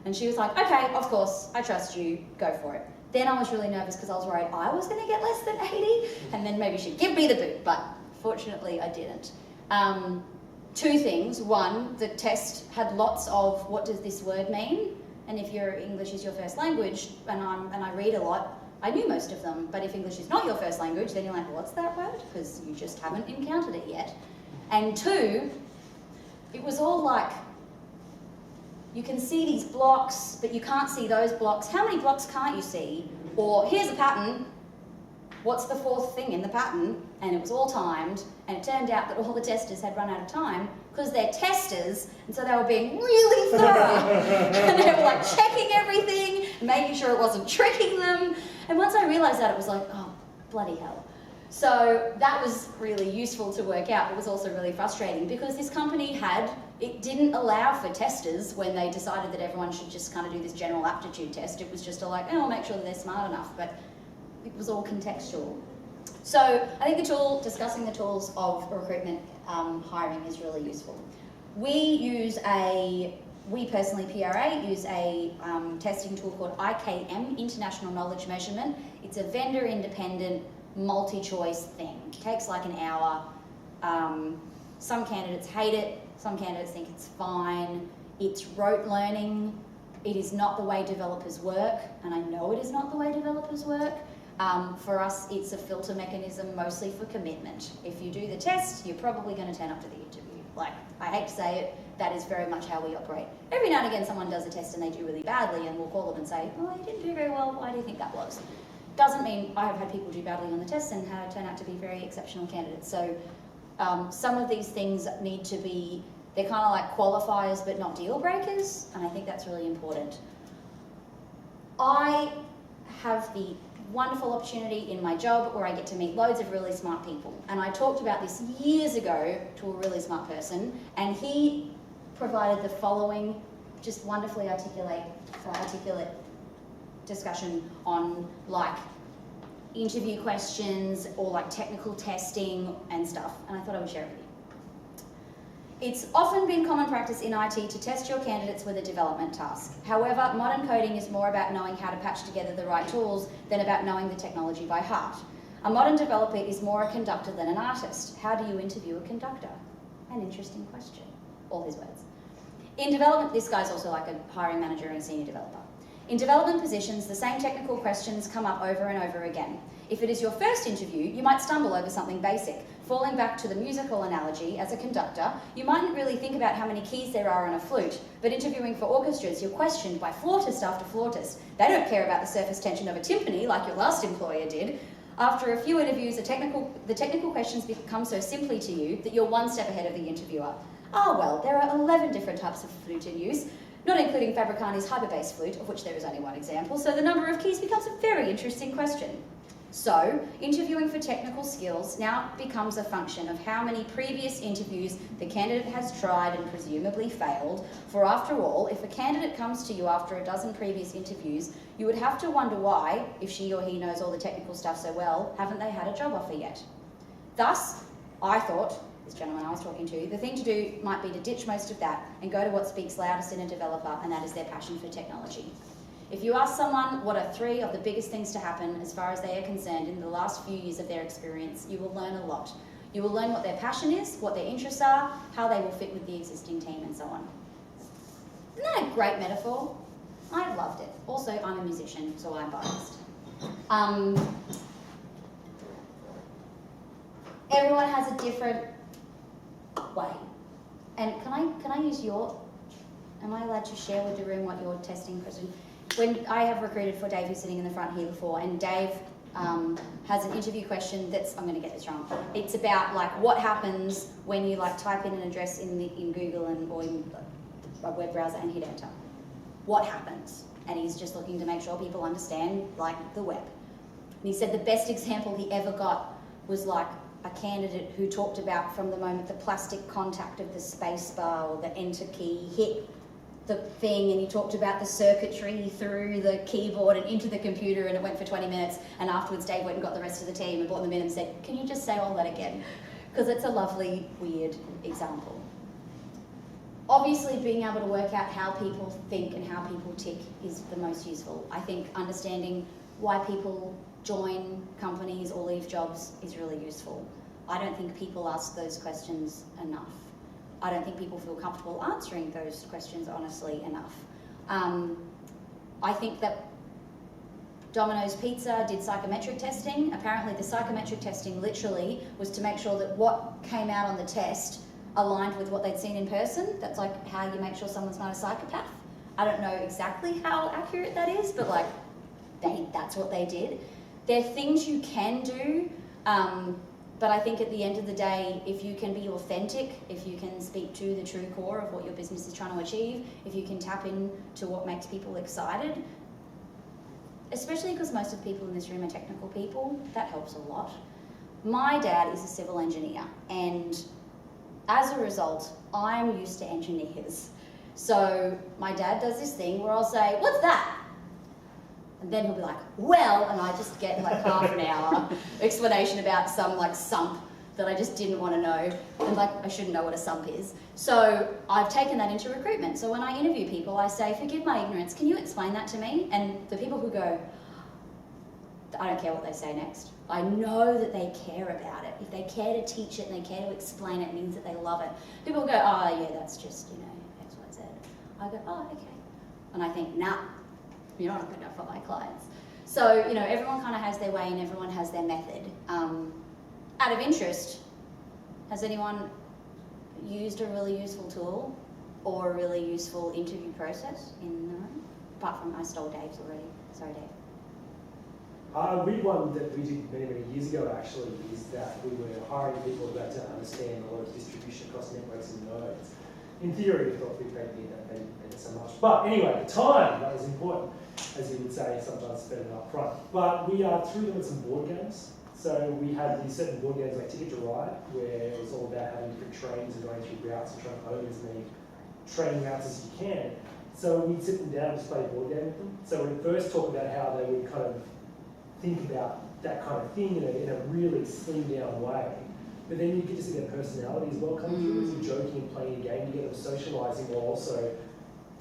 And she was like, okay, of course, I trust you, go for it. Then I was really nervous because I was worried I was gonna get less than 80, and then maybe she'd give me the boot, but fortunately I didn't. 2 things. 1, the test had lots of what does this word mean? And if your English is your first language, and I read a lot, I knew most of them. But if English is not your first language, then you're like, what's that word? Because you just haven't encountered it yet. And 2, it was all like, you can see these blocks, but you can't see those blocks. How many blocks can't you see? Or here's a pattern. What's the 4th thing in the pattern? And it was all timed, and it turned out that all the testers had run out of time because they're testers, and so they were being really thorough. And they were like checking everything, making sure it wasn't tricking them. And once I realised that, it was like, oh, bloody hell. So that was really useful to work out. It was also really frustrating because this company it didn't allow for testers when they decided that everyone should just kind of do this general aptitude test. It was just like, oh, I'll make sure that they're smart enough. But it was all contextual. So I think discussing the tools of recruitment hiring is really useful. We personally, PRA, use a testing tool called IKM, International Knowledge Measurement. It's a vendor-independent, multi-choice thing. It takes like an hour. Some candidates hate it. Some candidates think it's fine. It's rote learning. It is not the way developers work, and I know it is not the way developers work. For us, it's a filter mechanism mostly for commitment. If you do the test, you're probably going to turn up to the interview. Like, I hate to say it, that is very much how we operate. Every now and again, someone does a test and they do really badly, and we'll call them and say, oh, you didn't do very well, why do you think that was? Doesn't mean I have had people do badly on the test and turn out to be very exceptional candidates. So some of these things need to be, they're kind of like qualifiers but not deal breakers, and I think that's really important. I have the wonderful opportunity in my job where I get to meet loads of really smart people. And I talked about this years ago to a really smart person, and he provided the following just wonderfully articulate discussion on like interview questions or like technical testing and stuff, and I thought I would share it with you. It's often been common practice in IT to test your candidates with a development task. However, modern coding is more about knowing how to patch together the right tools than about knowing the technology by heart. A modern developer is more a conductor than an artist. How do you interview a conductor? An interesting question. All his words. In development, this guy's also like a hiring manager and a senior developer. In development positions, the same technical questions come up over and over again. If it is your first interview, you might stumble over something basic. Falling back to the musical analogy, as a conductor, you mightn't really think about how many keys there are on a flute, but interviewing for orchestras, you're questioned by flautist after flautist. They don't care about the surface tension of a timpani like your last employer did. After a few interviews, the technical questions become so simply to you that you're one step ahead of the interviewer. Oh well, there are 11 different types of flute in use, not including Fabricani's hyperbass flute, of which there is only one example, so the number of keys becomes a very interesting question. So, interviewing for technical skills now becomes a function of how many previous interviews the candidate has tried and presumably failed, for after all, if a candidate comes to you after a dozen previous interviews, you would have to wonder why, if she or he knows all the technical stuff so well, haven't they had a job offer yet? Thus, I thought, this gentleman I was talking to, the thing to do might be to ditch most of that and go to what speaks loudest in a developer, and that is their passion for technology. If you ask someone what are 3 of the biggest things to happen as far as they are concerned in the last few years of their experience, you will learn a lot. You will learn what their passion is, what their interests are, how they will fit with the existing team, and so on. Isn't that a great metaphor? I loved it. Also, I'm a musician, so I'm biased. Everyone has a different way. And can I use am I allowed to share with the room what your testing question? When I have recruited for Dave, who's sitting in the front here before, and Dave has an interview question that's, I'm going to get this wrong. It's about like what happens when you like type in an address in Google or in a web browser and hit enter. What happens? And he's just looking to make sure people understand, like, the web. And he said the best example he ever got was like a candidate who talked about from the moment the plastic contact of the space bar or the enter key hit the thing, and he talked about the circuitry through the keyboard and into the computer, and it went for 20 minutes, and afterwards Dave went and got the rest of the team and brought them in and said, can you just say all that again? Because it's a lovely, weird example. Obviously, being able to work out how people think and how people tick is the most useful. I think understanding why people join companies or leave jobs is really useful. I don't think people ask those questions enough. I don't think people feel comfortable answering those questions honestly enough. I think that Domino's Pizza did psychometric testing. Apparently the psychometric testing literally was to make sure that what came out on the test aligned with what they'd seen in person. That's like how you make sure someone's not a psychopath. I don't know exactly how accurate that is, but like that's what they did. There are things you can do, but I think at the end of the day, if you can be authentic, if you can speak to the true core of what your business is trying to achieve, if you can tap into what makes people excited, especially because most of the people in this room are technical people, that helps a lot. My dad is a civil engineer, and as a result, I'm used to engineers. So my dad does this thing where I'll say, what's that? And then he'll be like, well, and I just get like half an hour explanation about some like sump that I just didn't want to know. And like, I shouldn't know what a sump is. So I've taken that into recruitment. So when I interview people, I say, forgive my ignorance, can you explain that to me? And the people who go, I don't care what they say next. I know that they care about it. If they care to teach it and they care to explain it, it means that they love it. People go, oh yeah, that's just, you know, X, Y, Z. I go, oh, okay. And I think, nah, you're not good enough for my clients. So, you know, everyone kind of has their way and everyone has their method. Out of interest, has anyone used a really useful tool or a really useful interview process in the room? Apart from, I stole Dave's already. Sorry, Dave. One that we did many, many years ago actually is that we were hiring people that to understand a lot of distribution across networks and nodes. In theory, we thought big data didn't mean so much. But anyway, at the time, that was important, as you would say, sometimes it's better than up front. But we threw them at some board games. So we had these certain board games like Ticket to Ride, where it was all about having different trains and going through routes and trying to own as many train routes as you can. So we'd sit them down and just play a board game with them. So we'd first talk about how they would kind of think about that kind of thing in a really slimmed down way. But then you get to see their personality as well come through. As you're joking and playing a game, you get them socialising while also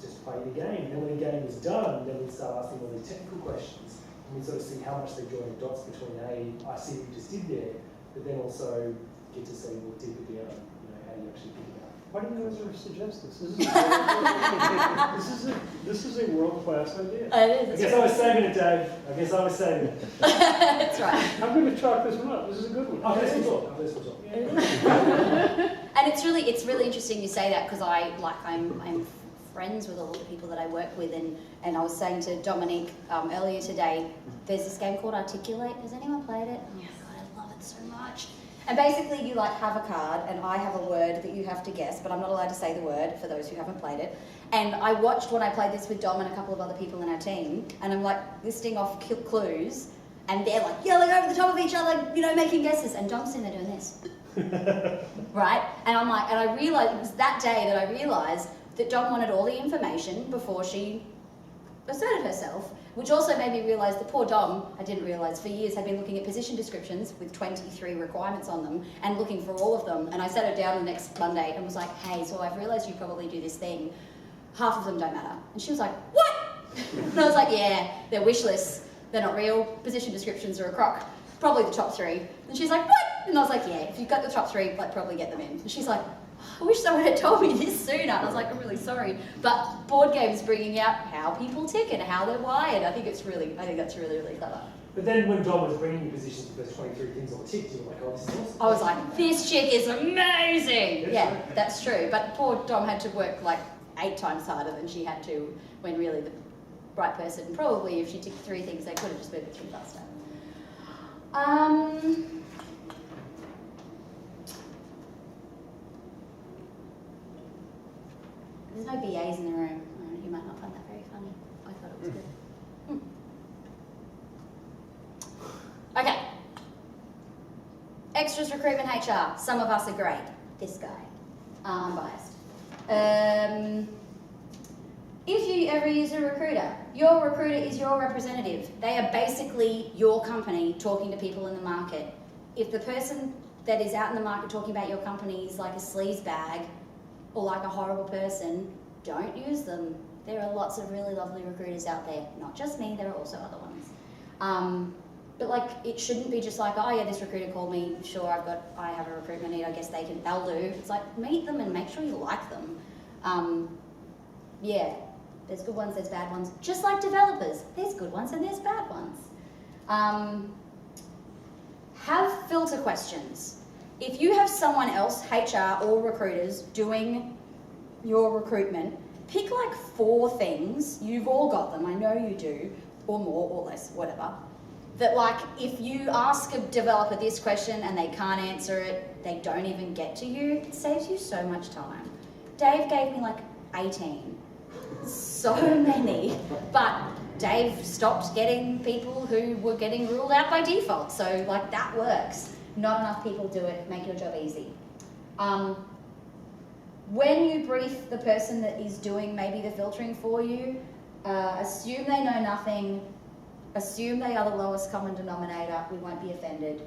just playing the game. And then when the game was done, then we'd start asking all these technical questions. And we'd sort of see how much they join the dots between I see what you just did there, but then also get to see more deeper down, you know, how you actually think about it. Why didn't you ever suggest this? This is a world-class idea. It is. I guess I was saving it, Dave. I guess I was saving it. That's right. I'm going to chalk this one up. This is a good one. Oh, let's talk. Let's talk. And it's really interesting you say that, because I'm friends with all the people that I work with, and I was saying to Dominique earlier today, there's this game called Articulate. Has anyone played it? Oh God, I love it so much. And basically you like have a card and I have a word that you have to guess, but I'm not allowed to say the word for those who haven't played it. And I watched when I played this with Dom and a couple of other people in our team, and I'm like listing off clues, and they're like yelling over the top of each other, you know, making guesses, and Dom's sitting there doing this. Right? And I'm like, and I realised, it was that day that I realised that Dom wanted all the information before she asserted herself, which also made me realise that poor Dom, I didn't realise, for years had been looking at position descriptions with 23 requirements on them and looking for all of them. And I sat her down the next Monday and was like, hey, so I've realised you probably do this thing. Half of them don't matter. And she was like, what? And I was like, yeah, they're wish lists. They're not real. Position descriptions are a crock. Probably the top 3. And she's like, what? And I was like, yeah, if you've got the top 3, like, probably get them in. And she's like, I wish someone had told me this sooner. And I was like, I'm really sorry. But board games bringing out how people tick and how they're wired. I think that's really clever. But then when Dom was bringing you positions with those 23 things on ticked, you were like, oh, this is awesome. I was like, this chick is amazing. Yeah, that's true. But poor Dom had to work like 8 times harder than she had to, when really the right person, probably if she ticked 3 things, they could have just moved it through faster. There's no BAs in the room. You might not find that very funny. I thought it was good. Okay. Extras recruitment HR. Some of us are great. This guy. I'm biased. If you ever use a recruiter, your recruiter is your representative. They are basically your company talking to people in the market. If the person that is out in the market talking about your company is like a sleaze bag or like a horrible person, don't use them. There are lots of really lovely recruiters out there. Not just me, there are also other ones. But like, it shouldn't be just like, oh yeah, this recruiter called me, sure, I have a recruitment need, I guess they'll do. It's like, meet them and make sure you like them. Yeah, there's good ones, there's bad ones. Just like developers, there's good ones and there's bad ones. Have filter questions. If you have someone else, HR or recruiters, doing your recruitment, pick like 4 things, you've all got them, I know you do, or more or less, whatever, that like if you ask a developer this question and they can't answer it, they don't even get to you, it saves you so much time. Dave gave me like 18, so many, but Dave stopped getting people who were getting ruled out by default, so like that works. Not enough people do it, make your job easy. When you brief the person that is doing maybe the filtering for you, assume they know nothing, assume they are the lowest common denominator, we won't be offended.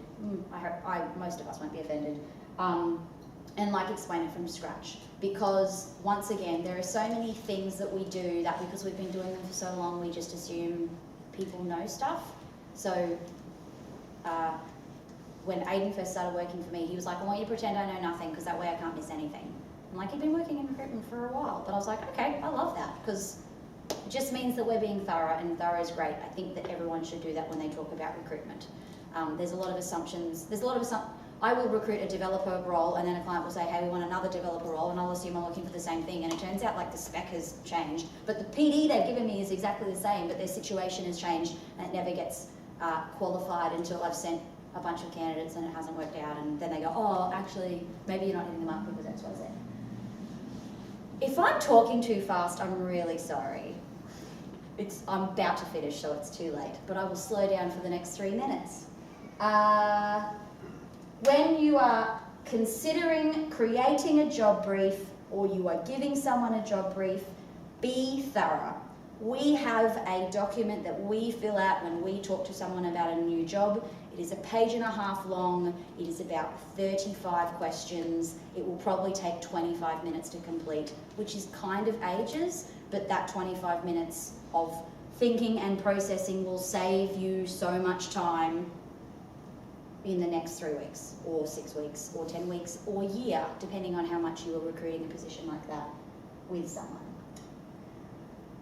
Most of us won't be offended. And like explain it from scratch. Because once again, there are so many things that we do that because we've been doing them for so long, we just assume people know stuff. So when Aiden first started working for me, he was like, I want you to pretend I know nothing because that way I can't miss anything. And like, he'd been working in recruitment for a while, but I was like, okay, I love that because it just means that we're being thorough, and thorough is great. I think that everyone should do that when they talk about recruitment. There's a lot of assumptions. I will recruit a developer role and then a client will say, hey, we want another developer role, and I'll assume I'm looking for the same thing, and it turns out like the spec has changed, but the PD they've given me is exactly the same, but their situation has changed and it never gets qualified until I've sent a bunch of candidates and it hasn't worked out, and then they go, oh, actually, maybe you're not hitting the mark because X, Y, Z. If I'm talking too fast, I'm really sorry. I'm about to finish, so it's too late, but I will slow down for the next 3 minutes. When you are considering creating a job brief or you are giving someone a job brief, be thorough. We have a document that we fill out when we talk to someone about a new job. It is 1.5 pages long. It is about 35 questions. It will probably take 25 minutes to complete, which is kind of ages, but that 25 minutes of thinking and processing will save you so much time in the next 3 weeks or 6 weeks or 10 weeks or year, depending on how much you are recruiting a position like that with someone.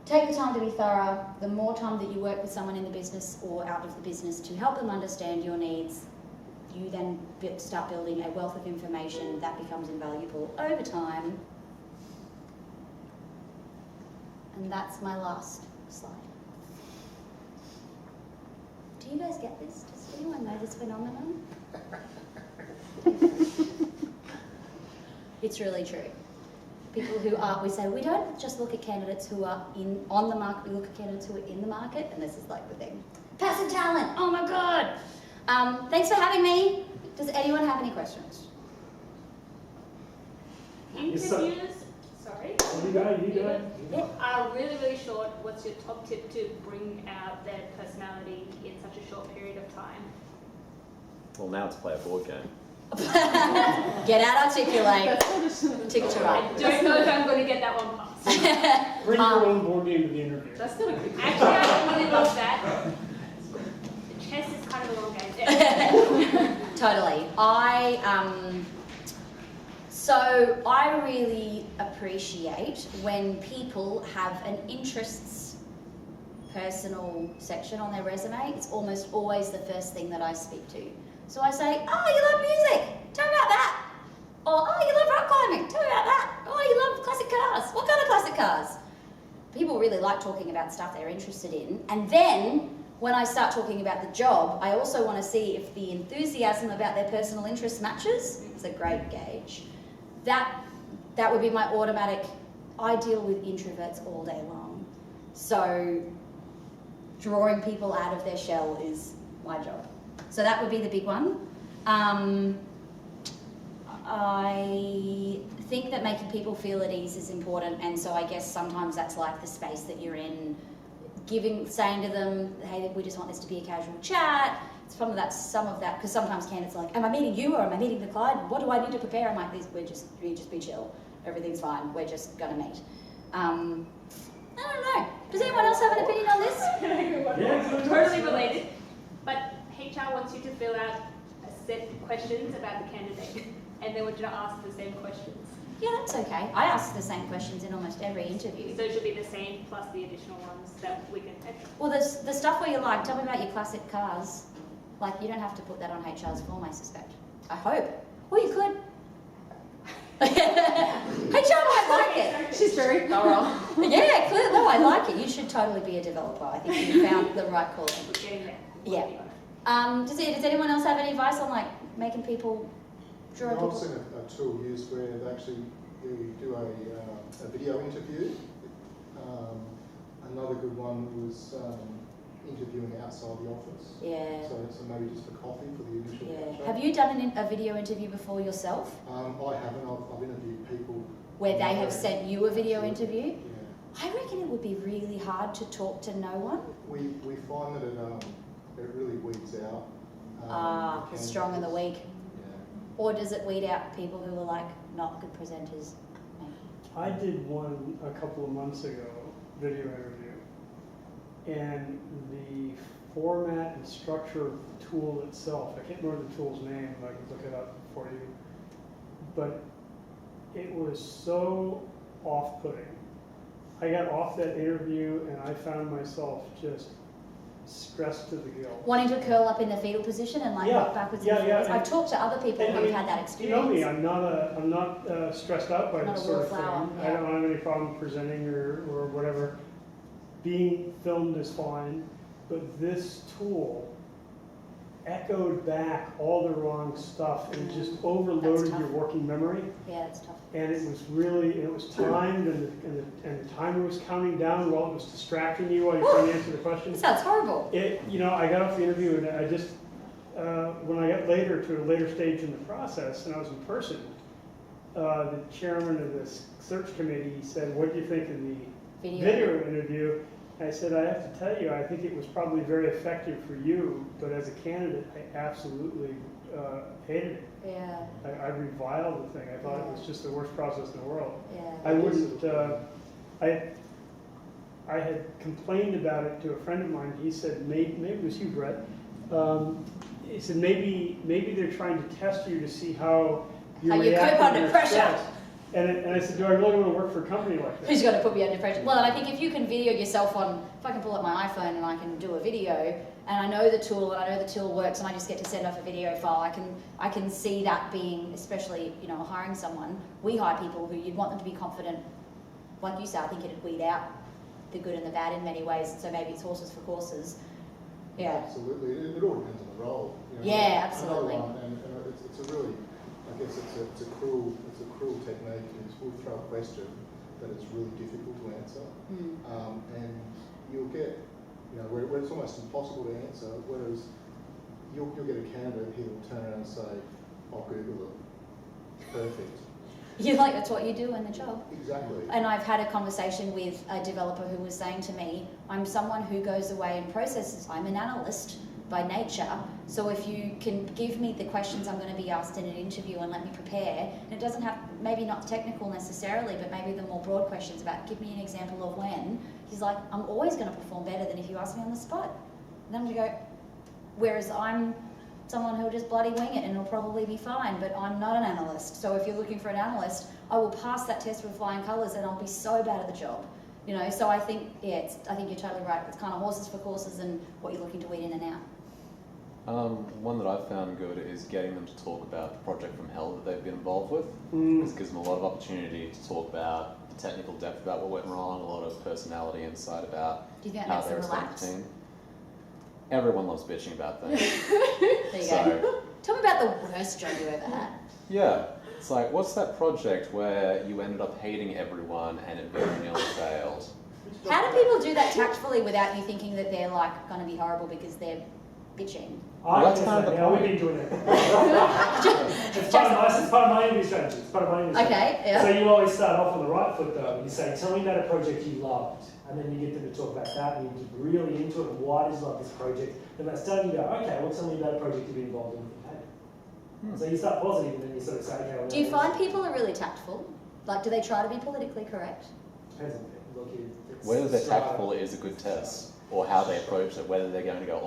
Take the time to be thorough. The more time that you work with someone in the business or out of the business to help them understand your needs, you then start building a wealth of information that becomes invaluable over time. And that's my last slide. Do you guys get this? Does anyone know this phenomenon? It's really true. People who are, we say, we don't just look at candidates who are on the market, we look at candidates who are in the market, and this is like the thing. Passive talent, oh my God. Thanks for having me. Does anyone have any questions? Interviews, sorry. You go. Are really, really short. What's your top tip to bring out their personality in such a short period of time? Well, now it's play a board game. Get out, articulate. Ticket to I ride. don't know if I'm going to get that one passed. Bring your own board game to the interview. That's not a good thing. Actually, I really love that. Chess is kind of a long game. Totally. So I really appreciate when people have an interests personal section on their resume. It's almost always the first thing that I speak to. So I say, oh, you love music, tell me about that. Or, oh, you love rock climbing, tell me about that. Oh, you love classic cars, what kind of classic cars? People really like talking about stuff they're interested in. And then when I start talking about the job, I also want to see if the enthusiasm about their personal interests matches. It's a great gauge. That would be my automatic I deal with introverts all day long. So drawing people out of their shell is my job. So that would be the big one. I think that making people feel at ease is important, and so I guess sometimes that's like the space that you're in, saying to them, hey, we just want this to be a casual chat. It's some of that, because sometimes candidates are like, am I meeting you or am I meeting the client? What do I need to prepare? I'm like, you just be chill. Everything's fine. We're just gonna meet. I don't know. Does anyone else have an opinion on this? Yeah, Totally related. But HR wants you to fill out a set of questions about the candidate, and they want you to ask the same questions. Yeah, that's okay. I ask the same questions in almost every interview. So it should be the same plus the additional ones that we can extra. Well, there's the stuff where you're like, tell me about your classic cars. Like, you don't have to put that on HR's form, I suspect. I hope. Or you could. HR might like it. She's very thorough. Yeah, clearly. No, I like it. You should totally be a developer. I think you found the right calling. We're getting there. Yeah. Does anyone else have any advice on like making people draw people? I've seen a tool used where they actually do a video interview. Another good one was interviewing outside the office. Yeah. So maybe just for coffee for the initial catch-up. Have you done a video interview before yourself? I haven't. I've interviewed people where they have sent you a video interview? Yeah. I reckon it would be really hard to talk to no one. We find that it really weeds out. The strong and the weak. Yeah. Or does it weed out people who are like not good presenters? Maybe. I did one a couple of months ago, video interview, and the format and structure of the tool itself, I can't remember the tool's name, I can look it up for you, but it was so off-putting. I got off that interview and I found myself just stressed to the gills. Wanting to curl up in the fetal position and like rock backwards and forwards. I've talked to other people who've had that experience. You know me, I'm not stressed out by this sort of thing. Yeah. I don't have any problem presenting or whatever. Being filmed is fine, but this tool echoed back all the wrong stuff and just overloaded your working memory. Yeah, that's tough. And it was timed, and the timer was counting down while it was distracting you while you're trying to answer the question. That sounds horrible. I got off the interview and I just, when I got to a later stage in the process and I was in person, the chairman of this search committee said, what do you think of the video interview? I said, I have to tell you, I think it was probably very effective for you, but as a candidate, I absolutely hated it. Yeah. I reviled the thing. I thought it was just the worst process in the world. Yeah. I wouldn't, I had complained about it to a friend of mine. He said, maybe it was you, Brett. He said, maybe they're trying to test you to see how you cope under pressure. Stress. And I said, do I really want to work for a company like that? Who's going to put me under pressure? Well, and I think if you can video yourself if I can pull up my iPhone and I can do a video, and I know the tool and I know the tool works, and I just get to send off a video file, I can see that being, especially hiring someone. We hire people who you'd want them to be confident. Like you said, I think it'd weed out the good and the bad in many ways. So maybe it's horses for courses. Yeah. Absolutely. It all depends on the role. Yeah, absolutely. And it's a really, I guess it's a cruel technique. We'll throw a question that it's really difficult to answer, and you'll get, where it's almost impossible to answer. Whereas you'll get a candidate who will turn around and say, "I'll Google it." Perfect. That's what you do in the job. Exactly. And I've had a conversation with a developer who was saying to me, I'm someone who goes away and processes. I'm an analyst by nature. So if you can give me the questions I'm going to be asked in an interview and let me prepare, and it doesn't have, maybe not technical necessarily, but maybe the more broad questions about, give me an example of when. He's like, I'm always going to perform better than if you ask me on the spot. And then I'm going to go, whereas I'm someone who'll just bloody wing it and it'll probably be fine, but I'm not an analyst. So if you're looking for an analyst, I will pass that test with flying colours and I'll be so bad at the job. So I think, I think you're totally right. It's kind of horses for courses and what you're looking to weed in and out. One that I've found good is getting them to talk about the project from hell that they've been involved with. This gives them a lot of opportunity to talk about the technical depth about what went wrong, a lot of personality insight about Do you think how that they're makes a them relax? team. Everyone loves bitching about things. There you go. Tell me about the worst job you ever had. Yeah. It's like, what's that project where you ended up hating everyone and it very nearly failed? How do people do that tactfully without you thinking that they're like going to be horrible because they're bitching? I Well, that's guess kind of that the now, we've point. been doing it. It's part of my interview strategy. It's part of my interview strategy. Okay, yeah. So you always start off on the right foot though. You say, tell me about a project you loved. And then you get them to talk about that and you get really into it and why did you love this project? And that's done, you go, okay, well tell me about a project you've been involved in. So you start positive and then you sort of say, okay, well, Do you find people are really tactful? Like, do they try to be politically correct? Depends on it. Look, it's Whether they're so- tactful is a good test, or how they approach it, whether they're going to go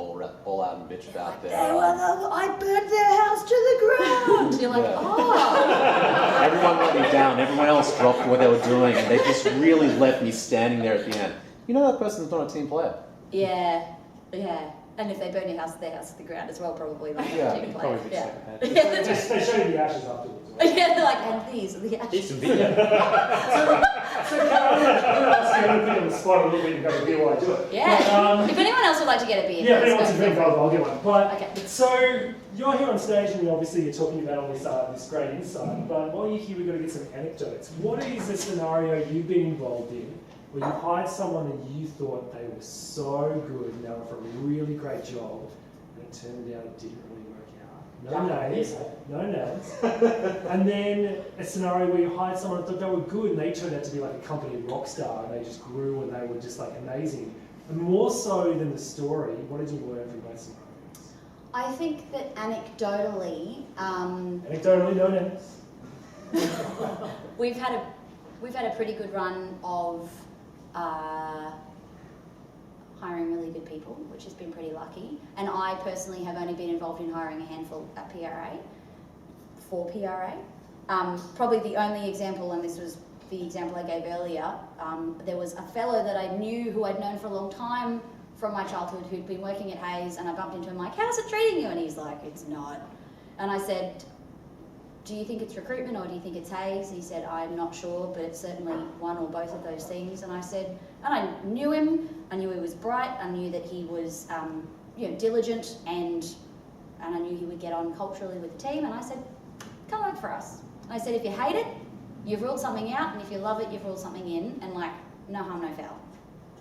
all out and bitch about their... I burnt their house to the ground. You're like, Yeah. oh. Everyone let me down, everyone else dropped what they were doing, and they just really left me standing there at the end. You know that person's not a team player. Yeah, yeah. And if they burn their house to the ground as well, probably like Yeah, a team player. Probably Yeah. yeah. Yeah, that's They right. show you the ashes afterwards. Right? Yeah, they're like, and these are the Here's ashes. some video. So Carrah, I'm going to ask you a little bit on the spot a little bit and go beer while I do it. Yeah. If anyone else would like to get a beer, Yeah, if please anyone wants go a drink, for it. I'll get one. But Okay. so you're here on stage, and obviously you're talking about all this great insight. But while you're here, we've got to get some anecdotes. What is a scenario you've been involved in where you hired someone and you thought they were so good and they were for a really great job, and it turned out it didn't really work out? No names, no names. And then a scenario where you hired someone and thought they were good and they turned out to be like a company rock star and they just grew and they were just like amazing. And more so than the story, what did you learn from both scenarios? I think that anecdotally, Anecdotally, no names. we've had a pretty good run of hiring really good people, which has been pretty lucky. And I personally have only been involved in hiring a handful at PRA, for PRA. Probably the only example, and this was the example I gave earlier, there was a fellow that I knew who I'd known for a long time from my childhood who'd been working at Hayes, and I bumped into him like, how's it treating you? And he's like, it's not. And I said, do you think it's recruitment or do you think it's Hayes? He said, I'm not sure, but it's certainly one or both of those things. And I said, and I knew him, I knew he was bright, I knew that he was diligent, and I knew he would get on culturally with the team. And I said, come work for us. And I said, if you hate it, you've ruled something out, and if you love it, you've ruled something in, and like, no harm, no foul.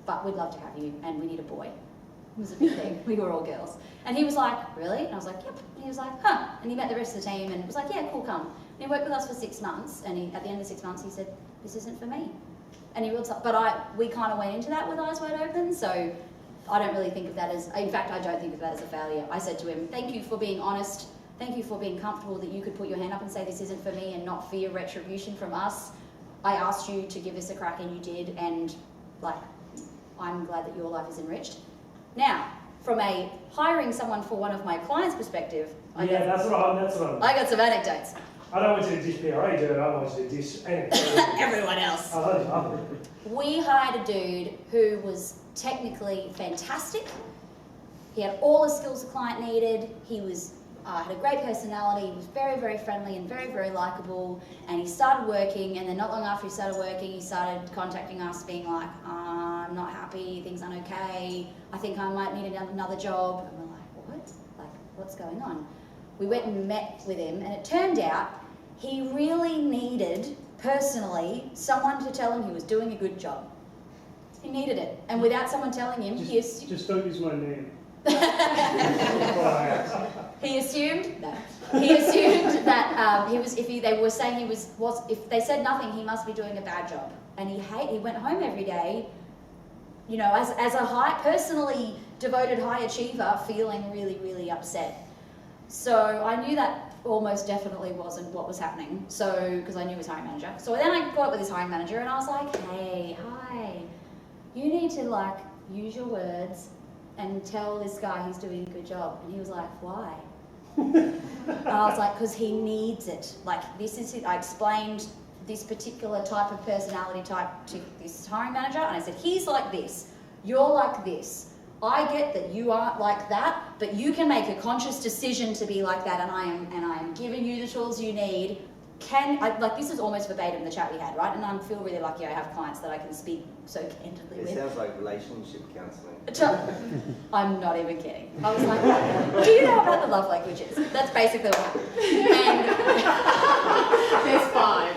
But we'd love to have you, and we need a boy. It was a big thing. We were all girls. And he was like, really? And I was like, yep. And he was like, huh. And he met the rest of the team and was like, yeah, cool, come. And he worked with us for 6 months, and at the end of 6 months, he said, this isn't for me. And he ruled something. But we kind of went into that with eyes wide open, so I don't really think of that as, in fact, I don't think of that as a failure. I said to him, thank you for being honest. Thank you for being comfortable that you could put your hand up and say this isn't for me and not fear retribution from us. I asked you to give this a crack and you did, and like, I'm glad that your life is enriched. Now, from a hiring someone for one of my clients' perspective, I got some anecdotes. I don't want you to dish PRA dirt, I want you to dish everyone else. We hired a dude who was technically fantastic. He had all the skills the client needed. He was had a great personality. He was very, very friendly and very, very likable. And he started working, and then not long after he started working, he started contacting us being like, I'm not happy, things aren't okay, I think I might need another job. And we're like, what? Like, what's going on? We went and met with him, and it turned out he really needed, personally, someone to tell him he was doing a good job. He needed it. And without someone telling him, just don't use my name. He assumed that he was. They were saying he was. If they said nothing, he must be doing a bad job. And he went home every day, you know, as a personally devoted high achiever, feeling really, really upset. So I knew that almost definitely wasn't what was happening. So because I knew his hiring manager. So then I got up with his hiring manager, and I was like, hey, hi, you need to like use your words and tell this guy he's doing a good job. And he was like, why? And I was like, because he needs it. Like, this is it. I explained this particular type of personality type to this hiring manager, and I said, he's like this, you're like this. I get that you aren't like that, but you can make a conscious decision to be like that, and I am giving you the tools you need. Like, this is almost verbatim the chat we had, right? And I feel really lucky I have clients that I can speak so candidly with. It sounds like relationship counselling. I'm not even kidding. I was like, do you know about the love languages? That's basically what happened. There's 5.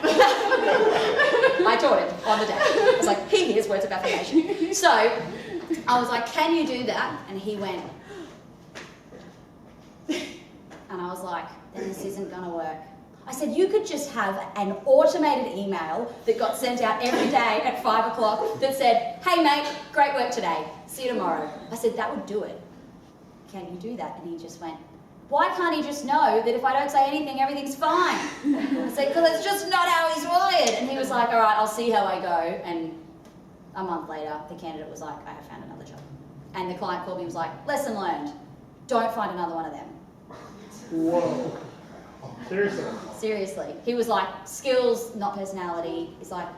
I taught him on the day. I was like, here's words of affirmation. So I was like, can you do that? And he went, and I was like, then this isn't gonna work. I said, you could just have an automated email that got sent out every day at 5 o'clock that said, hey mate, great work today, see you tomorrow. I said, that would do it. Can you do that? And he just went, why can't he just know that if I don't say anything, everything's fine? I said, because it's just not how he's wired. And he was like, all right, I'll see how I go. And a month later, the candidate was like, I have found another job. And the client called me and was like, lesson learned, don't find another one of them. Whoa. Seriously? Seriously. He was like, skills, not personality. He's like,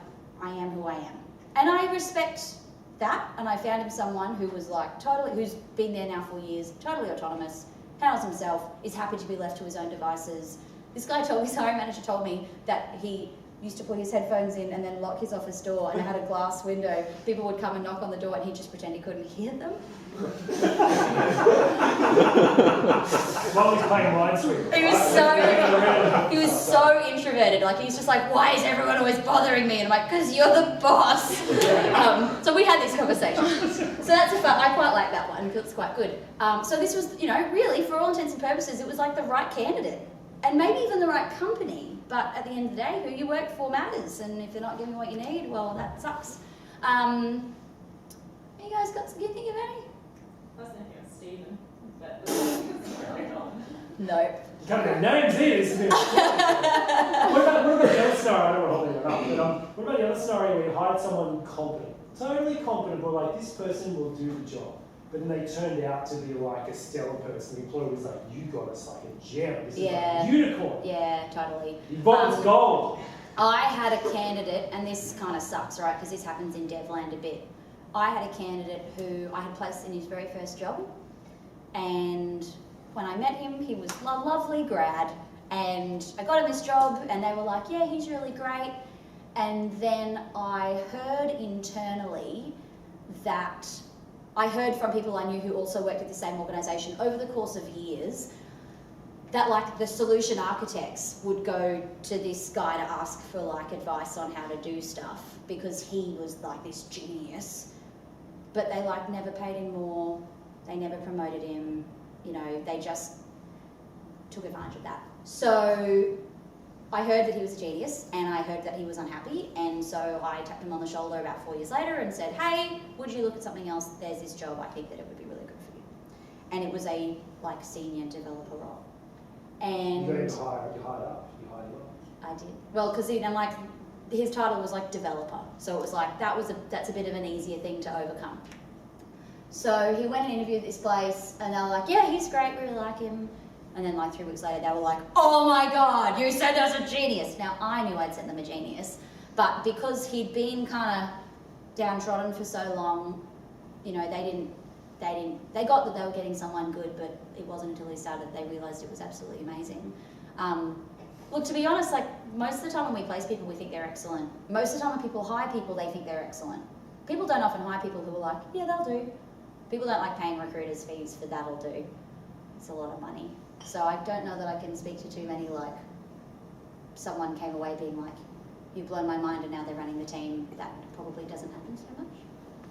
I am who I am. And I respect that. And I found him someone who was like who's been there now for years, totally autonomous, handles himself, is happy to be left to his own devices. This guy his hiring manager told me that he used to put his headphones in and then lock his office door, and it had a glass window. People would come and knock on the door and he'd just pretend he couldn't hear them. While he's playing Minesweeper. He was so introverted. Like, he's just like, why is everyone always bothering me? And I'm like, because you're the boss. So we had this conversation. So that's I quite like that one because it's quite good. So this was, really, for all intents and purposes, it was like the right candidate. And maybe even the right company. But at the end of the day, who you work for matters. And if they're not giving you what you need, well, that sucks. You guys can you think of any? I was thinking of Stephen, but No. You can't get names here, this is a bit what about the other scenario? I don't want to hold it up, but what about the other scenario where you hired someone competent? Totally competent, but like, this person will do the job. But then they turned out to be like a stellar person. The employer was like, you got us like a gem. This is like a unicorn. Yeah, totally. You bought us gold. I had a candidate, and this kind of sucks, right? Because this happens in DevLand a bit. I had a candidate who I had placed in his very first job, and when I met him, he was a lovely grad, and I got him this job, and they were like, yeah, he's really great. And then I heard internally that I heard from people I knew who also worked at the same organisation over the course of years that like the solution architects would go to this guy to ask for like advice on how to do stuff because he was like this genius, but they like never paid him more, they never promoted him, they just took advantage of that. So I heard that he was a genius and I heard that he was unhappy, and so I tapped him on the shoulder about 4 years later and said, hey, would you look at something else? There's this job, I think that it would be really good for you. And it was a like senior developer role. And You hired up. I did. Well, because his title was like developer, so it was like that's a bit of an easier thing to overcome. So he went and interviewed at this place, and they were like, yeah, he's great, we really like him. And then like 3 weeks later, they were like, oh my God, you said there's a genius. Now I knew I'd sent them a genius, but because he'd been kind of downtrodden for so long, they got that they were getting someone good, but it wasn't until he started they realised it was absolutely amazing. Look, to be honest, like most of the time when we place people, we think they're excellent. Most of the time when people hire people, they think they're excellent. People don't often hire people who are like, yeah, they'll do. People don't like paying recruiters fees for that'll do. It's a lot of money. So I don't know that I can speak to too many like someone came away being like, you've blown my mind and now they're running the team. That probably doesn't happen so much.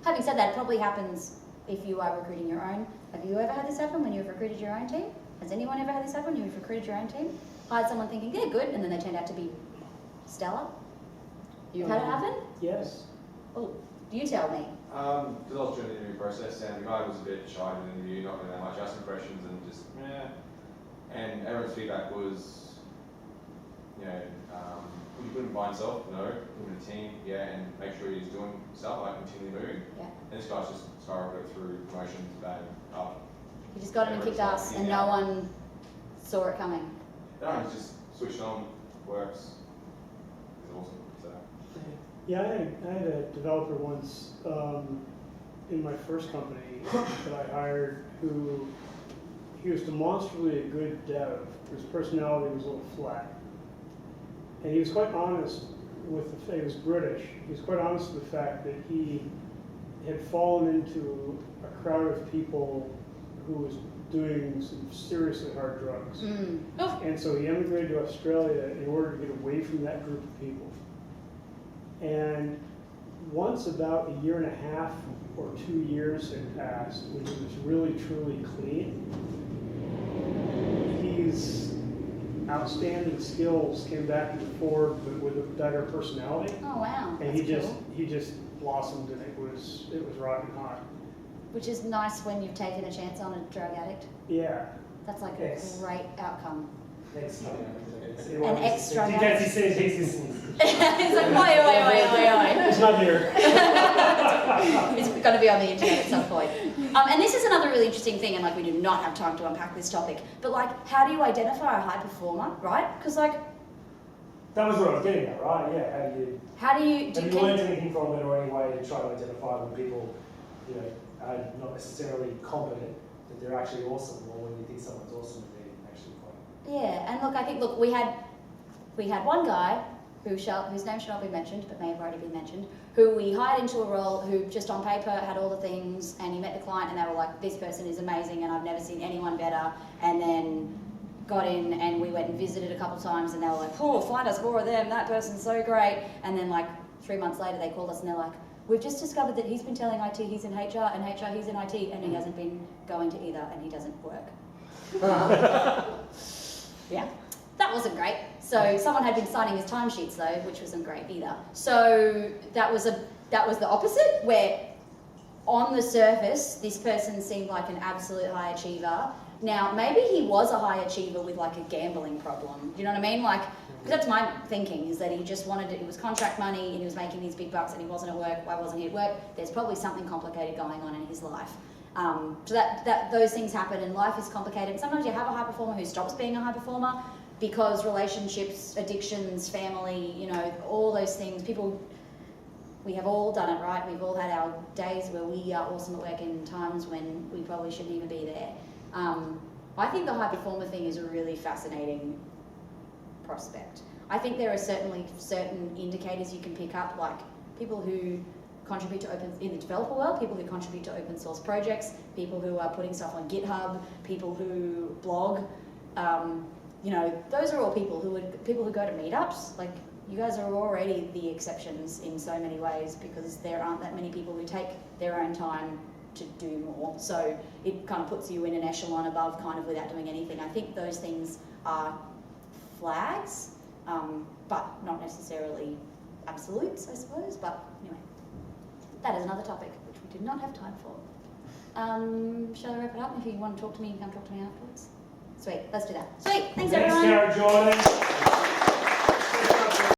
Having said that, it probably happens if you are recruiting your own. Have you ever had this happen when you've recruited your own team? Has anyone ever had this happen when you've recruited your own team? Hired someone thinking they're good and then they turned out to be stellar? You've had it happen? Yes. Oh, you tell me. Because I was doing the interview process and the guy was a bit shy in the interview, not really that much, asking questions and just, and everyone's feedback was, would you put him by himself? No. Put him in a team? Yeah. And make sure he's doing stuff, like continually moving. Yeah. And this guy's just skyrocketed through promotions, bang, up. You just got him and kicked ass and no one saw it coming. No, he's just switched on, works. He's awesome. So. Yeah, I had a developer once in my first company that I hired who, he was demonstrably a good dev. His personality was a little flat. And he was quite honest with he was British. He was quite honest with the fact that he had fallen into a crowd of people who was doing some seriously hard drugs. Oh. And so he emigrated to Australia in order to get away from that group of people. And once about a year and a half or 2 years had passed, when he was really truly clean, his outstanding skills came back to the fore, but with a better personality. Oh wow. And That's he just blossomed, and it was rocking hot. Which is nice when you've taken a chance on a drug addict. Yeah. That's like Yes. a great outcome. Next time. An extra Because he said he's listening. It's like, oi. It's not here. It's going to be on the internet at some point. And this is another really interesting thing, and like we do not have time to unpack this topic, but like, how do you identify a high performer, right? Because like, That was what I was getting at, right? Yeah. Have you learned anything from it, or any way to try to identify when people, you know, are not necessarily competent, that they're actually awesome, or when you think someone's awesome, that they're actually quite. yeah, and look, I think, look, we had one guy whose name shall not be mentioned, but may have already been mentioned, who we hired into a role who just on paper had all the things, and he met the client and they were like, this person is amazing and I've never seen anyone better, and then got in and we went and visited a couple times and they were like, oh, find us more of them, that person's so great, and then like 3 months later they called us and they're like, we've just discovered that he's been telling IT he's in HR and HR he's in IT, and he hasn't been going to either and he doesn't work. Yeah, that wasn't great. So someone had been signing his timesheets though, which wasn't great either. So that was the opposite, where on the surface this person seemed like an absolute high achiever. Now maybe he was a high achiever with like a gambling problem. Do you know what I mean? Like, because that's my thinking, is that he just wanted it was contract money and he was making these big bucks and he wasn't at work. Why wasn't he at work? There's probably something complicated going on in his life. So that those things happen, and life is complicated. Sometimes you have a high performer who stops being a high performer because relationships, addictions, family, you know, all those things. People, we have all done it, right? We've all had our days where we are awesome at work and times when we probably shouldn't even be there. I think the high performer thing is a really fascinating prospect. I think there are certainly certain indicators you can pick up, like people who contribute to in the developer world, people who contribute to open source projects, people who are putting stuff on GitHub, people who blog. You know, those are all people who go to meetups. Like, you guys are already the exceptions in so many ways, because there aren't that many people who take their own time to do more. So it kind of puts you in an echelon above, kind of without doing anything. I think those things are flags, but not necessarily absolutes, I suppose. But anyway, that is another topic which we did not have time for. Shall I wrap it up? If you want to talk to me, you can come talk to me afterwards. Sweet, let's do that. Sweet, thanks everyone. Thanks, Carrah Jordan.